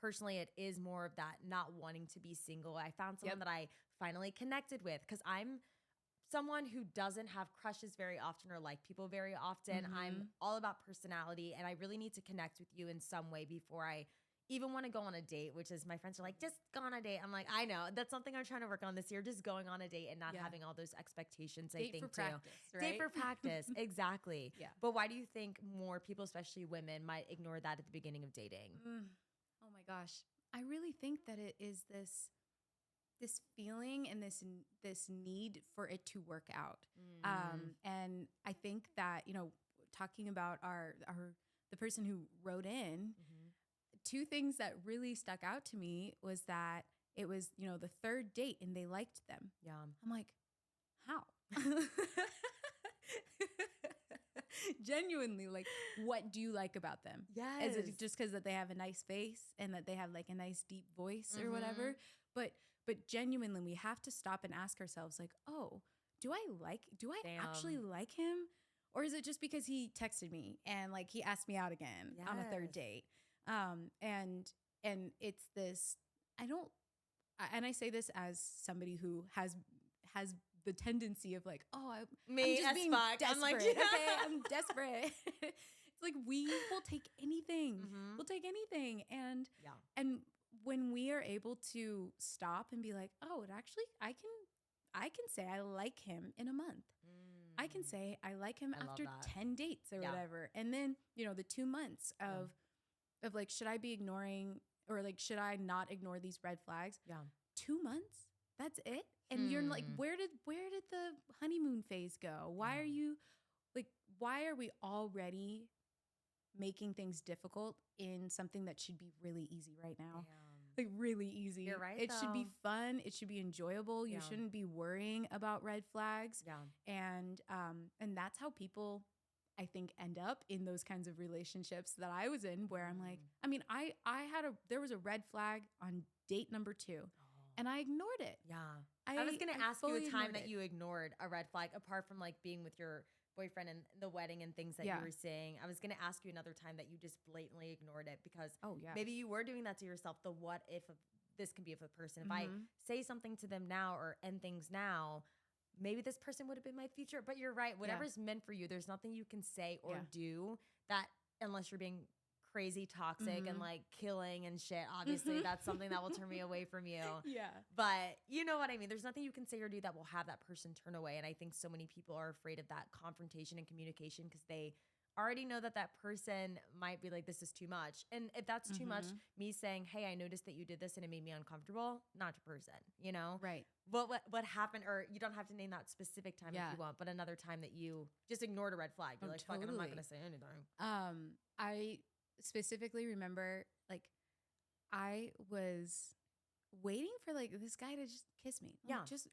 personally, it is more of that not wanting to be single. I found someone that I finally connected with because I'm someone who doesn't have crushes very often or like people very often. I'm all about personality and I really need to connect with you in some way before I even want to go on a date, which is my friends are like, just go on a date. I'm like, I know. That's something I'm trying to work on this year, just going on a date and not having all those expectations, date I think, for practice, right? Date for practice, exactly. But why do you think more people, especially women, might ignore that at the beginning of dating? Oh my gosh. I really think that it is this feeling and this need for it to work out. And I think that, talking about the person who wrote in, two things that really stuck out to me was that it was, the third date and they liked them. I'm like, how? Genuinely, like, what do you like about them? Yes. Is it just because that they have a nice face and that they have like a nice deep voice or whatever? But genuinely, we have to stop and ask ourselves, like, oh, do I actually like him? Or is it just because he texted me and like he asked me out again on a third date? And it's this, and I say this as somebody who has the tendency of like, oh, I'm just being desperate. I'm like, okay, I'm desperate. It's like we will take anything. We'll take anything. And when we are able to stop and be like, oh, it actually, I can say I like him in a month. I can say I like him after 10 dates or whatever. And then, the 2 months of like, should I be ignoring or like, should I not ignore these red flags? 2 months? That's it? And you're like, where did the honeymoon phase go? Why are we already making things difficult in something that should be really easy right now? Like really easy. You're right. It should be fun. It should be enjoyable. You shouldn't be worrying about red flags. And that's how people, I think, end up in those kinds of relationships that I was in, where I'm like, I mean, there was a red flag on date number 2. And I ignored it. I was going to ask you a time that you ignored a red flag, apart from like being with your boyfriend and the wedding and things that you were seeing. I was going to ask you another time that you just blatantly ignored it because maybe you were doing that to yourself. The what if of this can be of a person. If I say something to them now or end things now, maybe this person would have been my future. But you're right. Whatever's meant for you, there's nothing you can say or do that unless you're being crazy toxic and like killing and shit. Obviously, that's something that will turn me away from you. But you know what I mean? There's nothing you can say or do that will have that person turn away. And I think so many people are afraid of that confrontation and communication because they already know that person might be like, this is too much. And if that's too much, me saying, hey, I noticed that you did this and it made me uncomfortable, not your person, Right. What happened, or you don't have to name that specific time if you want, but another time that you just ignored a red flag. You're like, fuck it, I'm not going to say anything. I specifically remember, like, I was waiting for like this guy to just kiss me.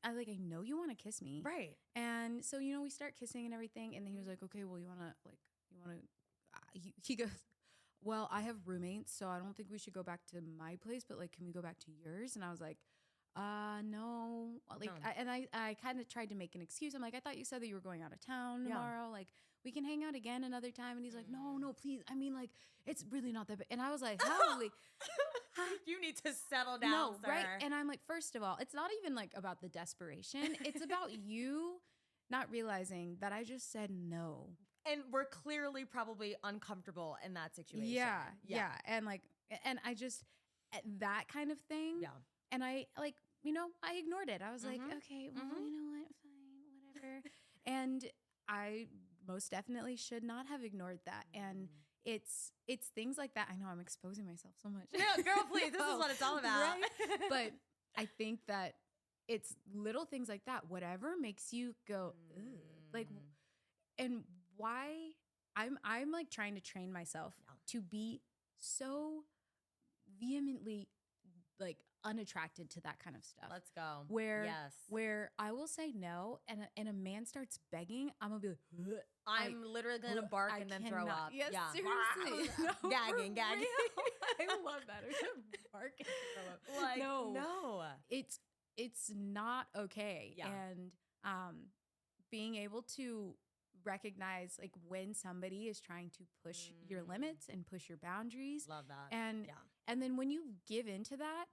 I know you want to kiss me. Right. And so, we start kissing and everything. And then he was like, okay, well, he goes, well, I have roommates, so I don't think we should go back to my place, but like, can we go back to yours? And I was like, no. Like, no. I kind of tried to make an excuse. I'm like, I thought you said that you were going out of town tomorrow. Like, we can hang out again another time. And he's like, no, please. I mean, like, it's really not that bad. And I was like, holy. You need to settle down, sir. Right? And I'm like, first of all, it's not even like about the desperation. It's about you not realizing that I just said no. And we're clearly probably uncomfortable in that situation. Yeah. And like, and I just, that kind of thing. Yeah. And I like, I ignored it. I was like, okay, well, you know what? Fine, whatever. And I most definitely should not have ignored that. And it's things like that. I know I'm exposing myself so much. No, girl, please. This is what it's all about. Right? But I think that it's little things like that. Whatever makes you go, ugh. Like, and why I'm like trying to train myself to be so vehemently like unattracted to that kind of stuff. Let's go. Where I will say no, and a man starts begging, I'm gonna be like, ugh. I'm literally gonna bark and then throw up. Yes, seriously. No, gagging. I love that. I'm gonna bark and throw up. Like, no. It's not okay. Yeah. And being able to recognize like when somebody is trying to push your limits and push your boundaries. Love that. And then when you give into that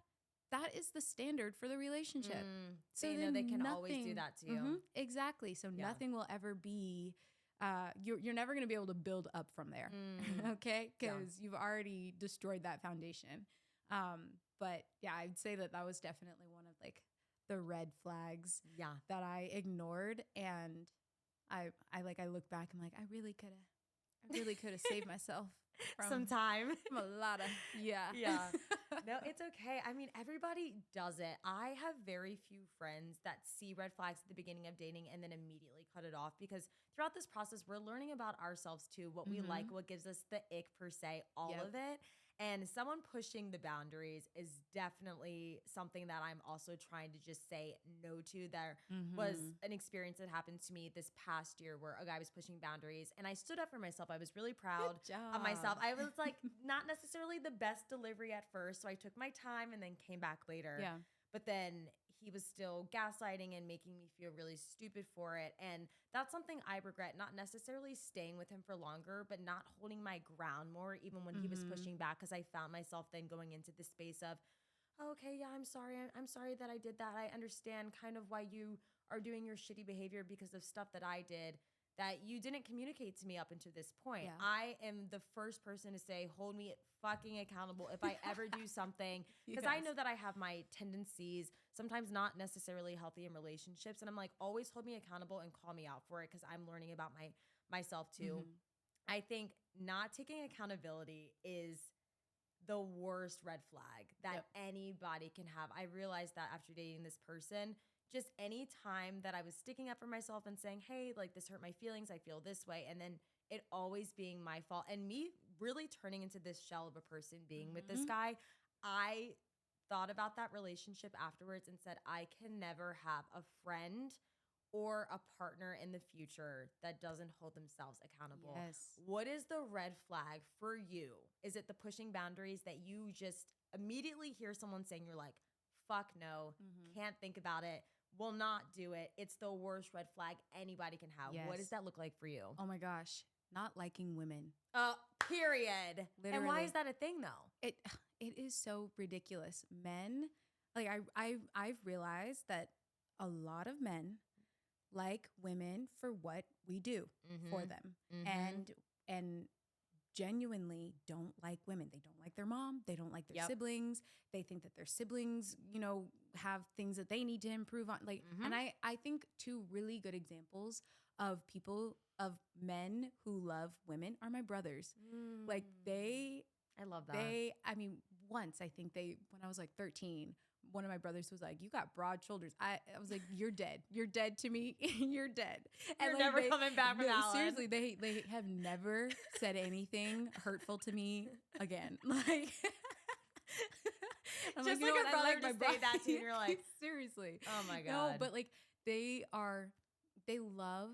is the standard for the relationship. So they know they can always do that to you. Exactly. So nothing will ever be, you're never going to be able to build up from there. Okay. Because you've already destroyed that foundation. But yeah, I'd say that was definitely one of like the red flags that I ignored. And I look back, I'm like, I really could have saved myself some time. From a lot of, Yeah. No, it's okay. I mean, everybody does it. I have very few friends that see red flags at the beginning of dating and then immediately cut it off, because throughout this process, we're learning about ourselves too, what we like, what gives us the ick per se, all Yep. of it. And someone pushing the boundaries is definitely something that I'm also trying to just say no to. There was an experience that happened to me this past year where a guy was pushing boundaries and I stood up for myself. I was really proud Good of myself. job. I was like not necessarily the best delivery at first, so I took my time and then came back later. Yeah. But then he was still gaslighting and making me feel really stupid for it. And that's something I regret, not necessarily staying with him for longer, but not holding my ground more, even when he was pushing back, because I found myself then going into the space of, oh, okay, yeah, I'm sorry. I'm sorry that I did that. I understand kind of why you are doing your shitty behavior because of stuff that I did that you didn't communicate to me up until this point. Yeah. I am the first person to say, hold me fucking accountable if I ever do something. Because I know that I have my tendencies, sometimes not necessarily healthy in relationships. And I'm like, always hold me accountable and call me out for it, because I'm learning about myself too. I think not taking accountability is the worst red flag that anybody can have. I realized that after dating this person, just any time that I was sticking up for myself and saying, hey, like this hurt my feelings, I feel this way, and then it always being my fault and me really turning into this shell of a person being with this guy, I thought about that relationship afterwards and said, I can never have a friend or a partner in the future that doesn't hold themselves accountable. Yes. What is the red flag for you? Is it the pushing boundaries that you just immediately hear someone saying, you're like, fuck no, can't think about it, will not do it? It's the worst red flag anybody can have. What does Yes. that look like for you? Oh my gosh. Not liking women. Period. And why Literally. is that a thing though? It is so ridiculous. Men, like I've realized that a lot of men like women for what we do for them, and genuinely don't like women. They don't like their mom. They don't like their siblings. They think that their siblings, have things that they need to improve on. Like, and I think two really good examples of men who love women are my brothers. Like I love that. Once I think when I was like 13, one of my brothers was like, you got broad shoulders. I was like, you're dead. You're dead to me. You're dead. You're And never coming back from that one. Seriously, they have never said anything hurtful to me again. Like, I'm just you like know your what? brother I like my just say that to you and you're like, seriously. oh my God. No, but like they love,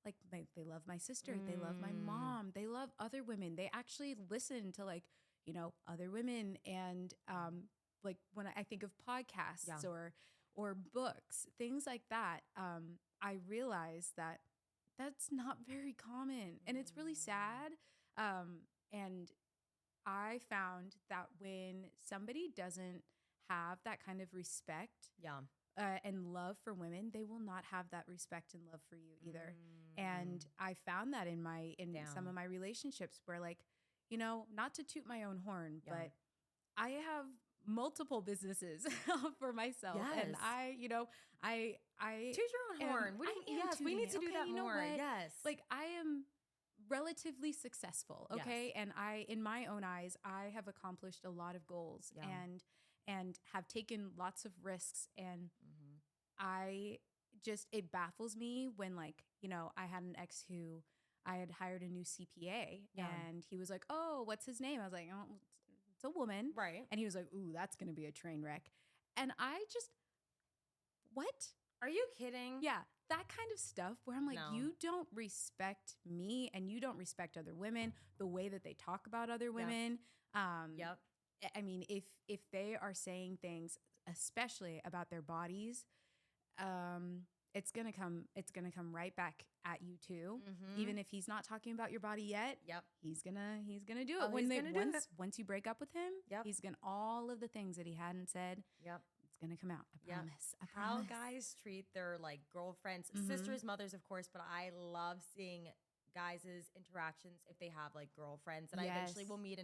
like they love my sister. They love my mom. They love other women. They actually listen to like, other women. And like when I think of podcasts or books, things like that, I realize that that's not very common, and it's really sad. And I found that when somebody doesn't have that kind of respect and love for women, they will not have that respect and love for you either. And I found that in some of my relationships where, like, not to toot my own horn, but I have multiple businesses for myself. Yes. And I toot your own horn. What do you mean? Yes, we need to do that more. Yes. Like, I am relatively successful. Okay. Yes. And in my own eyes, I have accomplished a lot of goals and have taken lots of risks. And it baffles me when, like, I had an ex who I had hired a new CPA and he was like, oh, what's his name? I was like, oh, it's a woman. Right. And he was like, ooh, that's going to be a train wreck. And I just, what? Are you kidding? Yeah. That kind of stuff where I'm like, No. you don't respect me and you don't respect other women, the way that they talk about other women. Yep. I mean, if they are saying things, especially about their bodies, it's gonna come right back at you too. Even if he's not talking about your body yet, he's gonna do it. Once you break up with him, he's gonna, all of the things that he hadn't said, it's gonna come out. I promise. I How promise. guys treat their like girlfriends, sisters, mothers, of course, but I love seeing guys' interactions if they have like girlfriends that I eventually will meet,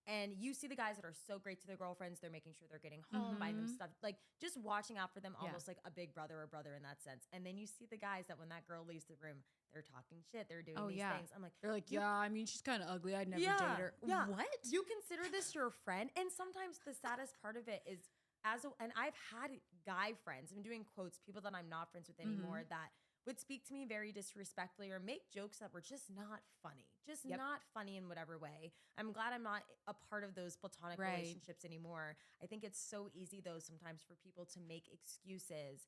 And you see the guys that are so great to their girlfriends. They're making sure they're getting home, buying them stuff, like just watching out for them, almost like a big brother or brother in that sense. And then you see the guys that when that girl leaves the room, they're talking shit. They're doing these things. I'm like, they're like, yeah, I mean, she's kind of ugly. I'd never date her. Yeah. What? You consider this your friend? And sometimes the saddest part of it is and I've had guy friends, I'm doing quotes, people that I'm not friends with anymore that would speak to me very disrespectfully or make jokes that were just not funny, not funny in whatever way. I'm glad I'm not a part of those platonic relationships anymore. I think it's so easy though sometimes for people to make excuses,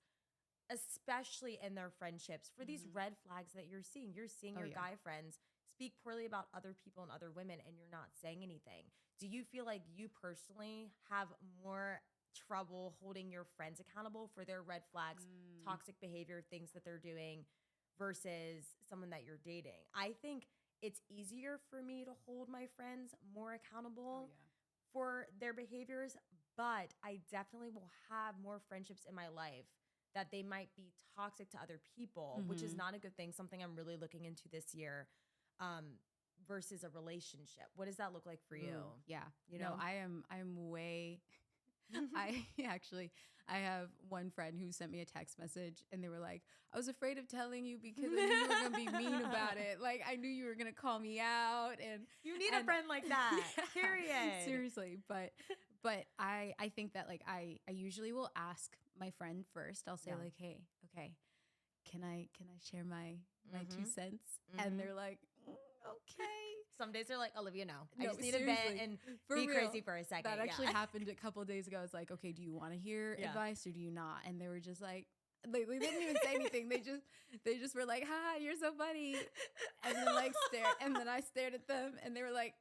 especially in their friendships, for these red flags that you're seeing. You're seeing your guy friends speak poorly about other people and other women, and you're not saying anything. Do you feel like you personally have more trouble holding your friends accountable for their red flags, toxic behavior, things that they're doing versus someone that you're dating? I think it's easier for me to hold my friends more accountable for their behaviors, but I definitely will have more friendships in my life that they might be toxic to other people, which is not a good thing, something I'm really looking into this year, versus a relationship. What does that look like for you? Yeah. You know, I'm way... I have one friend who sent me a text message and they were like, I was afraid of telling you because I knew you were going to be mean about it. Like, I knew you were going to call me out. And you need a friend like that, period. Seriously. But I think that like, I usually will ask my friend first. I'll say like, hey, okay, can I share my 2 cents? And they're like, okay. Some days they're like, Olivia, no. I just need seriously, a vent and be real, crazy for a second. That actually happened a couple of days ago. I was like, okay, do you want to hear advice or do you not? And they were just like, they didn't even say anything. They just were like, ha, you're so funny. And then like stared, and then I stared at them and they were like,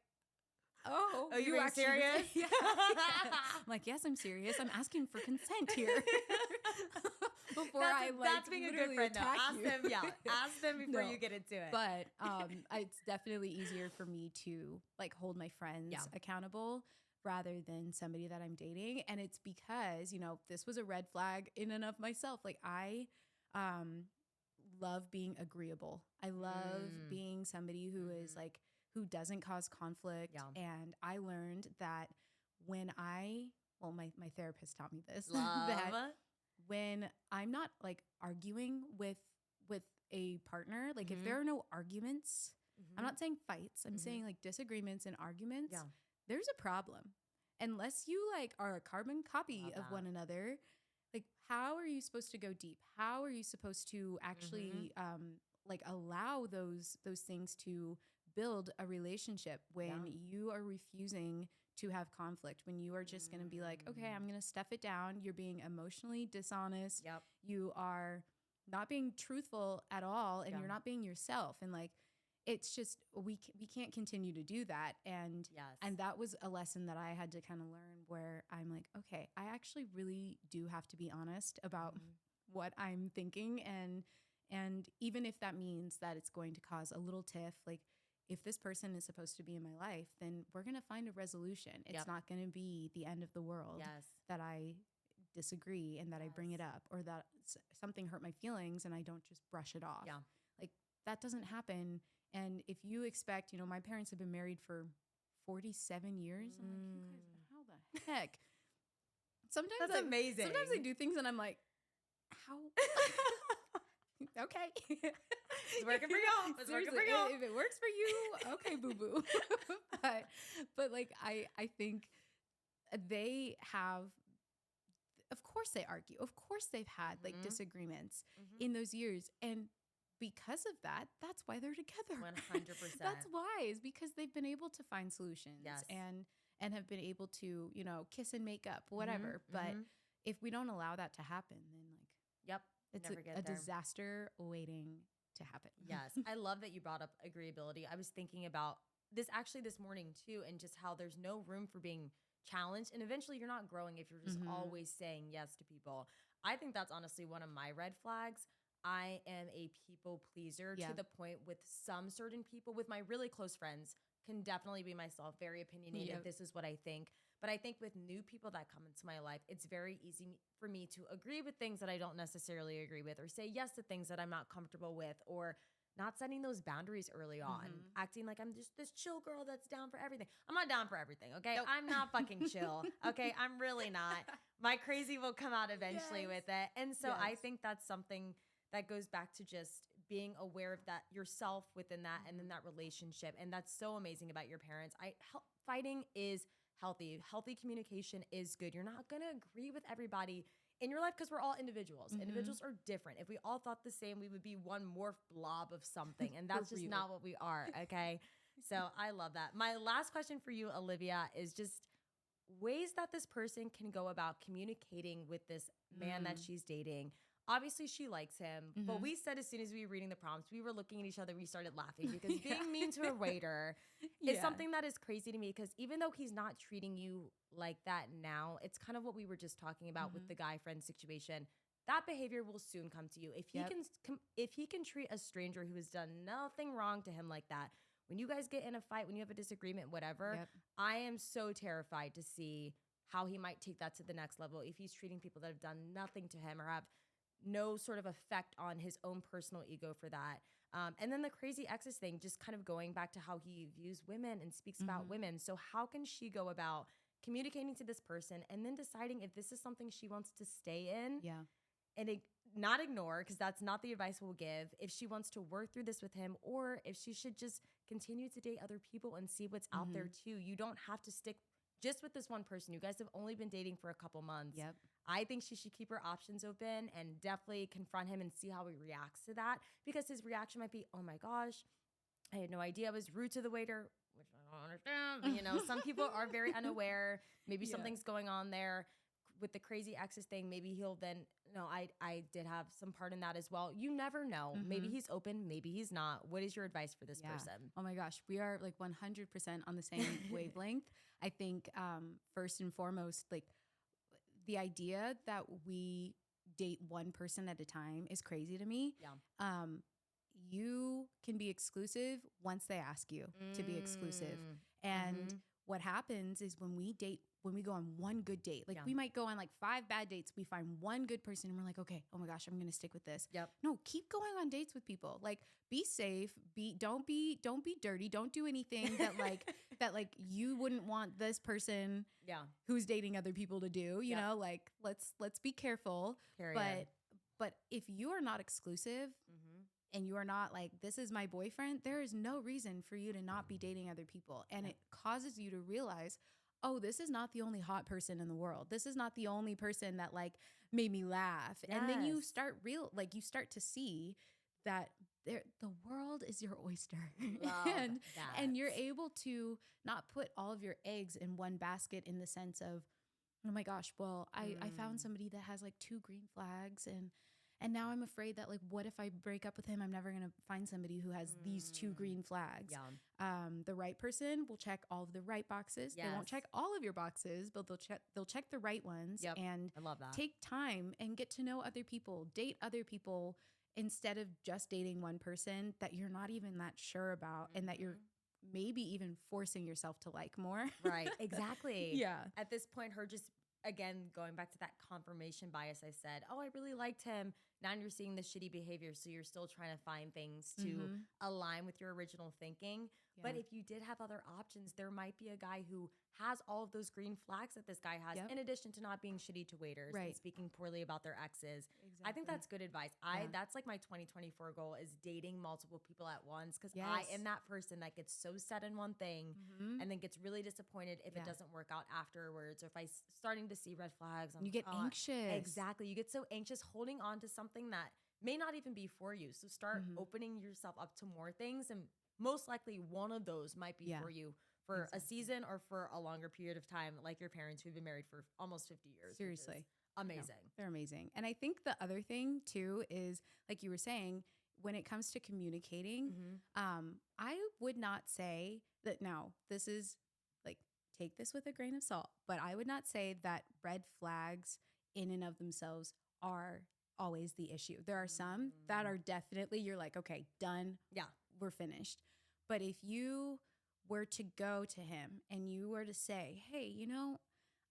oh, you being serious? Yeah. I'm like, yes, I'm serious. I'm asking for consent here. Before that's being a good friend. Though. Ask them before you get into it. But it's definitely easier for me to like hold my friends accountable rather than somebody that I'm dating. And it's because, you know, this was a red flag in and of myself. Like I love being agreeable. I love being somebody who is like, who doesn't cause conflict. And I learned that when my therapist taught me this, that when I'm not like arguing with a partner, like if there are no arguments, I'm not saying fights, I'm saying like disagreements and arguments, there's a problem. Unless you like are a carbon copy of one another, like how are you supposed to go deep? How are you supposed to actually like allow those things to build a relationship when you are refusing to have conflict, when you are just going to be like, okay, I'm going to stuff it down. You're being emotionally dishonest. You are not being truthful at all. And you're not being yourself. And like, it's just, we can't continue to do that. And, and that was a lesson that I had to kind of learn where I'm like, okay, I actually really do have to be honest about what I'm thinking. And even if that means that it's going to cause a little tiff, like, if this person is supposed to be in my life, then we're going to find a resolution. It's not going to be the end of the world that I disagree and that I bring it up or that something hurt my feelings and I don't just brush it off. Like that doesn't happen. And if you expect, you know, my parents have been married for 47 years. I'm like, you guys, how the heck? Sometimes that's amazing. Sometimes I do things and I'm like, how? Okay. It's working for y'all. It's working for y'all. If it works for you, okay, boo-boo. but like, I think they have, of course they argue. Of course they've had like disagreements in those years. And because of that, that's why they're together. 100%. That's why, is because they've been able to find solutions and have been able to, you know, kiss and make up, whatever. But if we don't allow that to happen, then like, it's a disaster waiting to happen. Yes. I love that you brought up agreeability. I was thinking about this actually this morning too, and just how there's no room for being challenged. And eventually you're not growing if you're just always saying yes to people. I think that's honestly one of my red flags. I am a people pleaser to the point with some certain people. With my really close friends, can definitely be myself, very opinionated. This is what I think. But I think with new people that come into my life, it's very easy for me to agree with things that I don't necessarily agree with, or say yes to things that I'm not comfortable with, or not setting those boundaries early on, Mhm. acting like I'm just this chill girl that's down for everything. I'm not down for everything, okay? Nope. I'm not fucking chill, okay? I'm really not. My crazy will come out eventually Yes. with it. And so I Yes. think that's something that goes back to just being aware of that yourself within that and then that relationship. And that's so amazing about your parents. Fighting is healthy. Healthy communication is good. You're not going to agree with everybody in your life because we're all individuals. Mhm. Individuals are different. If we all thought the same, we would be one morph blob of something. And that's For just real. not what we are. Okay. So I love that. My last question for you, Olivia, is just ways that this person can go about communicating with this man that Mm. she's dating. Obviously, she likes him, but Mhm. we said as soon as we were reading the prompts, we were looking at each other, we started laughing because Yeah. being mean to a waiter is Yeah. something that is crazy to me because even though he's not treating you like that now, it's kind of what we were just talking about with Mhm. the guy friend situation. That behavior will soon come to you. If he Yep. if he can treat a stranger who has done nothing wrong to him like that, when you guys get in a fight, when you have a disagreement, whatever, Yep. I am so terrified to see how he might take that to the next level if he's treating people that have done nothing to him or have no sort of effect on his own personal ego for that. And then the crazy exes thing, just kind of going back to how he views women and speaks about Mhm. women. So, how can she go about communicating to this person and then deciding if this is something she wants to stay in Yeah. and not ignore, because that's not the advice we'll give, if she wants to work through this with him or if she should just continue to date other people and see what's out there Mhm. too. You don't have to stick just with this one person. You guys have only been dating for a couple months. Yep. I think she should keep her options open and definitely confront him and see how he reacts to that, because his reaction might be, oh my gosh, I had no idea I was rude to the waiter, which I don't understand. But, some people are very unaware. Maybe Yeah. something's going on there with the crazy exes thing. Maybe he'll then, no, I did have some part in that as well. You never know. Maybe Mhm. he's open, maybe he's not. What is your advice for this Yeah. person? Oh my gosh, we are like 100% on the same wavelength. I think first and foremost, like the idea that we date one person at a time is crazy to me. Yeah. You can be exclusive once they ask you to be exclusive. Mm. And Mhm. what happens is when we go on one good date, like Yeah. we might go on like 5 bad dates, we find one good person and we're like, okay, oh my gosh, I'm going to stick with this. Yep. No, keep going on dates with people. Like be safe, don't be dirty, don't do anything that like you wouldn't want this person Yeah. who's dating other people to do, you Yep. know, like let's be careful. Period. But if you are not exclusive Mhm. and you are not like, this is my boyfriend, there is no reason for you to not be dating other people. And it causes you to realize, oh, this is not the only hot person in the world. This is not the only person that like made me laugh. And then you Yes. start to see that the world is your oyster. Love and that. you're able to not put all of your eggs in one basket in the sense of, oh my gosh, well, I found somebody that has like 2 green flags and now I'm afraid that like, what if I break up with him? I'm never going to find somebody who has these 2 green flags. Yeah. The right person will check all of the right boxes. They won't Yes. check all of your boxes, but they'll check the right ones. Yep. And I love that. take time and get to know other people, date other people instead of just dating one person that you're not even that sure about and that you're maybe even forcing yourself to like more. Right. Exactly. Yeah. At this point, her just, again, going back to that confirmation bias, I said, oh, I really liked him. Now you're seeing the shitty behavior. So you're still trying to find things to Mhm. align with your original thinking. But Yeah. if you did have other options, there might be a guy who has all of those green flags that this guy has, Yep. in addition to not being shitty to waiters and Right. speaking poorly about their exes. I think Exactly. that's good advice. Yeah. That's like my 2024 goal, is dating multiple people at once, because Yes. I am that person that gets so set in one thing Mhm. and then gets really disappointed if Yeah. it doesn't work out afterwards, or if starting to see red flags. I'm You like, get anxious. Exactly. You get so anxious holding on to something that may not even be for you. So start Mhm. opening yourself up to more things, and most likely one of those might be Yeah. for you for a Exactly. season or for a longer period of time, like your parents who've been married for almost 50 years. which is Seriously. amazing. No, they're amazing. And I think the other thing too is, like you were saying, when it comes to communicating, Mhm. I would not say that now this is like, take this with a grain of salt, but I would not say that red flags in and of themselves are always the issue. There are some that are definitely, you're like, okay, done. Yeah. We're finished. But if you were to go to him and you were to say, hey,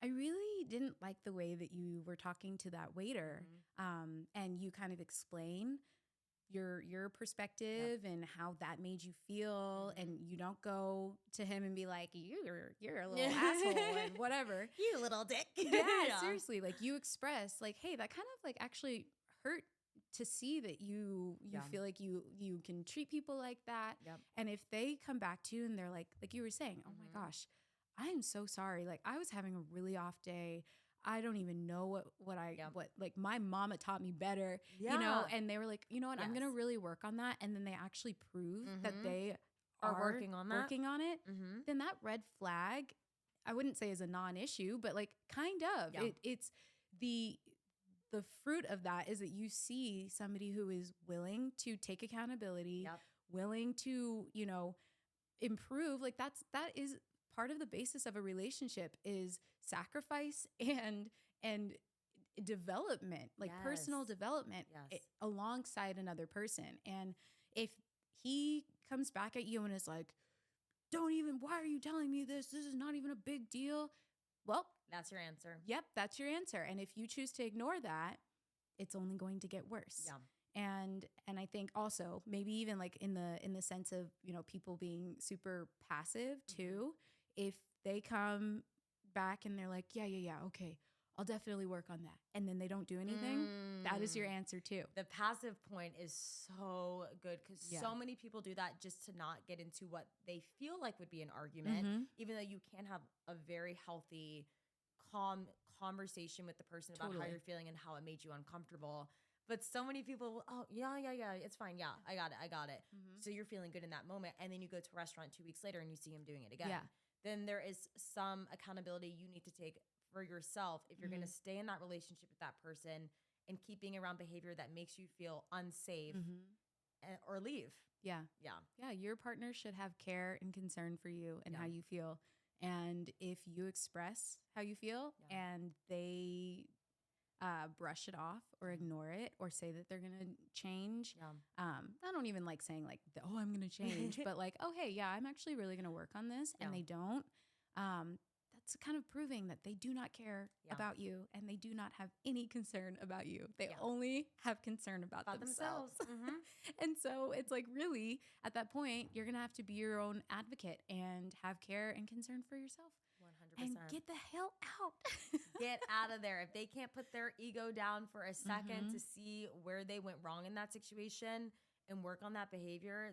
I really didn't like the way that you were talking to that waiter, Mhm. and you kind of explain, your perspective and how that made you feel, and you don't go to him and be like, you're a little asshole and whatever. You little dick. Yeah, seriously. Like, you express like, hey, that kind of like actually hurt to see that you feel like you can treat people like that. Yep. And if they come back to you and they're like you were saying, oh my gosh, I am so sorry. Like, I was having a really off day. I don't even know what like my mama taught me better, you know, and they were like, you know what, I'm going to really work on that. And then they actually prove that they are working on it. Then that red flag, I wouldn't say is a non-issue, but like kind of, it's the fruit of that is that you see somebody who is willing to take accountability, willing to, you know, improve. Like that is part of the basis of a relationship, is sacrifice and development, like personal development alongside another person. And if he comes back at you and is like, why are you telling me this? This is not even a big deal. Well, that's your answer. Yep, that's your answer. And if you choose to ignore that, it's only going to get worse. Yeah. And I think also maybe even like in the sense of, you know, people being super passive too, if they come back and they're like, yeah, okay, I'll definitely work on that, and then they don't do anything, that is your answer too. The passive point is so good, because so many people do that just to not get into what they feel like would be an argument, even though you can have a very healthy, calm conversation with the person about how you're feeling and how it made you uncomfortable. But so many people, yeah, it's fine. Yeah, I got it. So you're feeling good in that moment. And then you go to a restaurant 2 weeks later and you see him doing it again. Yeah. Then there is some accountability you need to take for yourself if you're going to stay in that relationship with that person and keep being around behavior that makes you feel unsafe, or leave. Yeah. Your partner should have care and concern for you and how you feel. And if you express how you feel and they brush it off or ignore it or say that they're going to change. I don't even like saying like, I'm going to change, but like, oh, hey, I'm actually really going to work on this. And they don't. That's kind of proving that they do not care about you and they do not have any concern about you. They only have concern about themselves. And so it's like, really, at that point, you're going to have to be your own advocate and have care and concern for yourself. 100%. And get the hell out. Get out of there. If they can't put their ego down for a second to see where they went wrong in that situation and work on that behavior,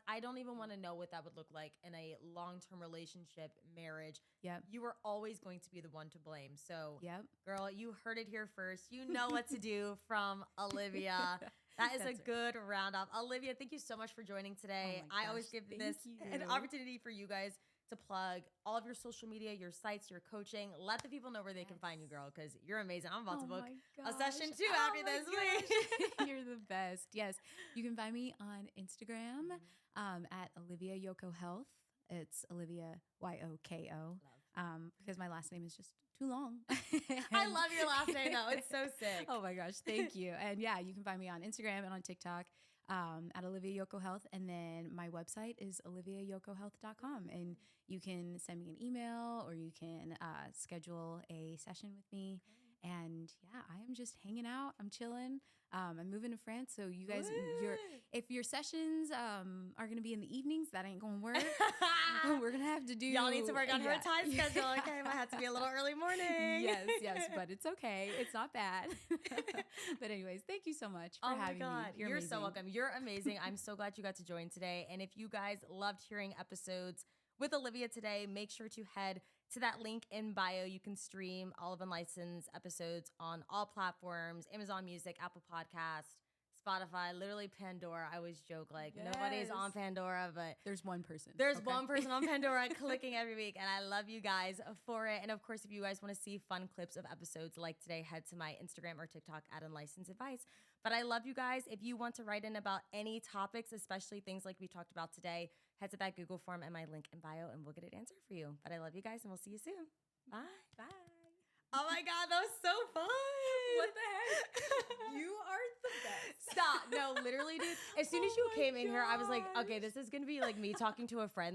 I don't even want to know what that would look like in a long-term relationship, marriage. You are always going to be the one to blame. So, girl, you heard it here first. You know what to do from Olivia. That is a good roundup. Olivia, thank you so much for joining today. I always give this an opportunity for you guys to plug all of your social media, your sites, your coaching. Let the people know where they can find you, girl, because you're amazing. I'm about to book a session too after this week. You're the best. Yes. You can find me on Instagram at Olivia Yoko Health. It's Olivia YOKO, because my last name is just too long. I love your last name though. It's so sick. Oh my gosh. Thank you. And you can find me on Instagram and on TikTok at Olivia Yoko Health. And then my website is oliviayokohealth.com. And you can send me an email or you can schedule a session with me. And I am just hanging out. I'm chilling. I'm moving to France. So you guys, if your sessions are going to be in the evenings, that ain't going to work. We're going to have to do. Y'all need to work on her time schedule. Okay, might have to be a little early morning. Yes, but it's okay. It's not bad. But anyways, thank you so much for having me. You're so welcome. You're amazing. I'm so glad you got to join today. And if you guys loved hearing episodes with Olivia today, make sure to head to that link in bio. You can stream all of Unlicensed episodes on all platforms: Amazon Music, Apple Podcasts, Spotify, literally Pandora. I always joke like nobody's on Pandora, but there's one person. There's one person on Pandora clicking every week, and I love you guys for it. And of course, if you guys want to see fun clips of episodes like today, head to my Instagram or TikTok at Unlicensed Advice. But I love you guys. If you want to write in about any topics, especially things like we talked about today, head to that Google form and my link in bio, and we'll get an answer for you. But I love you guys, and we'll see you soon. Bye. Bye. Oh my God, that was so fun. What the heck? You are the best. Stop. No, literally, dude. As soon as you came in here, I was like, okay, this is going to be like me talking to a friend. This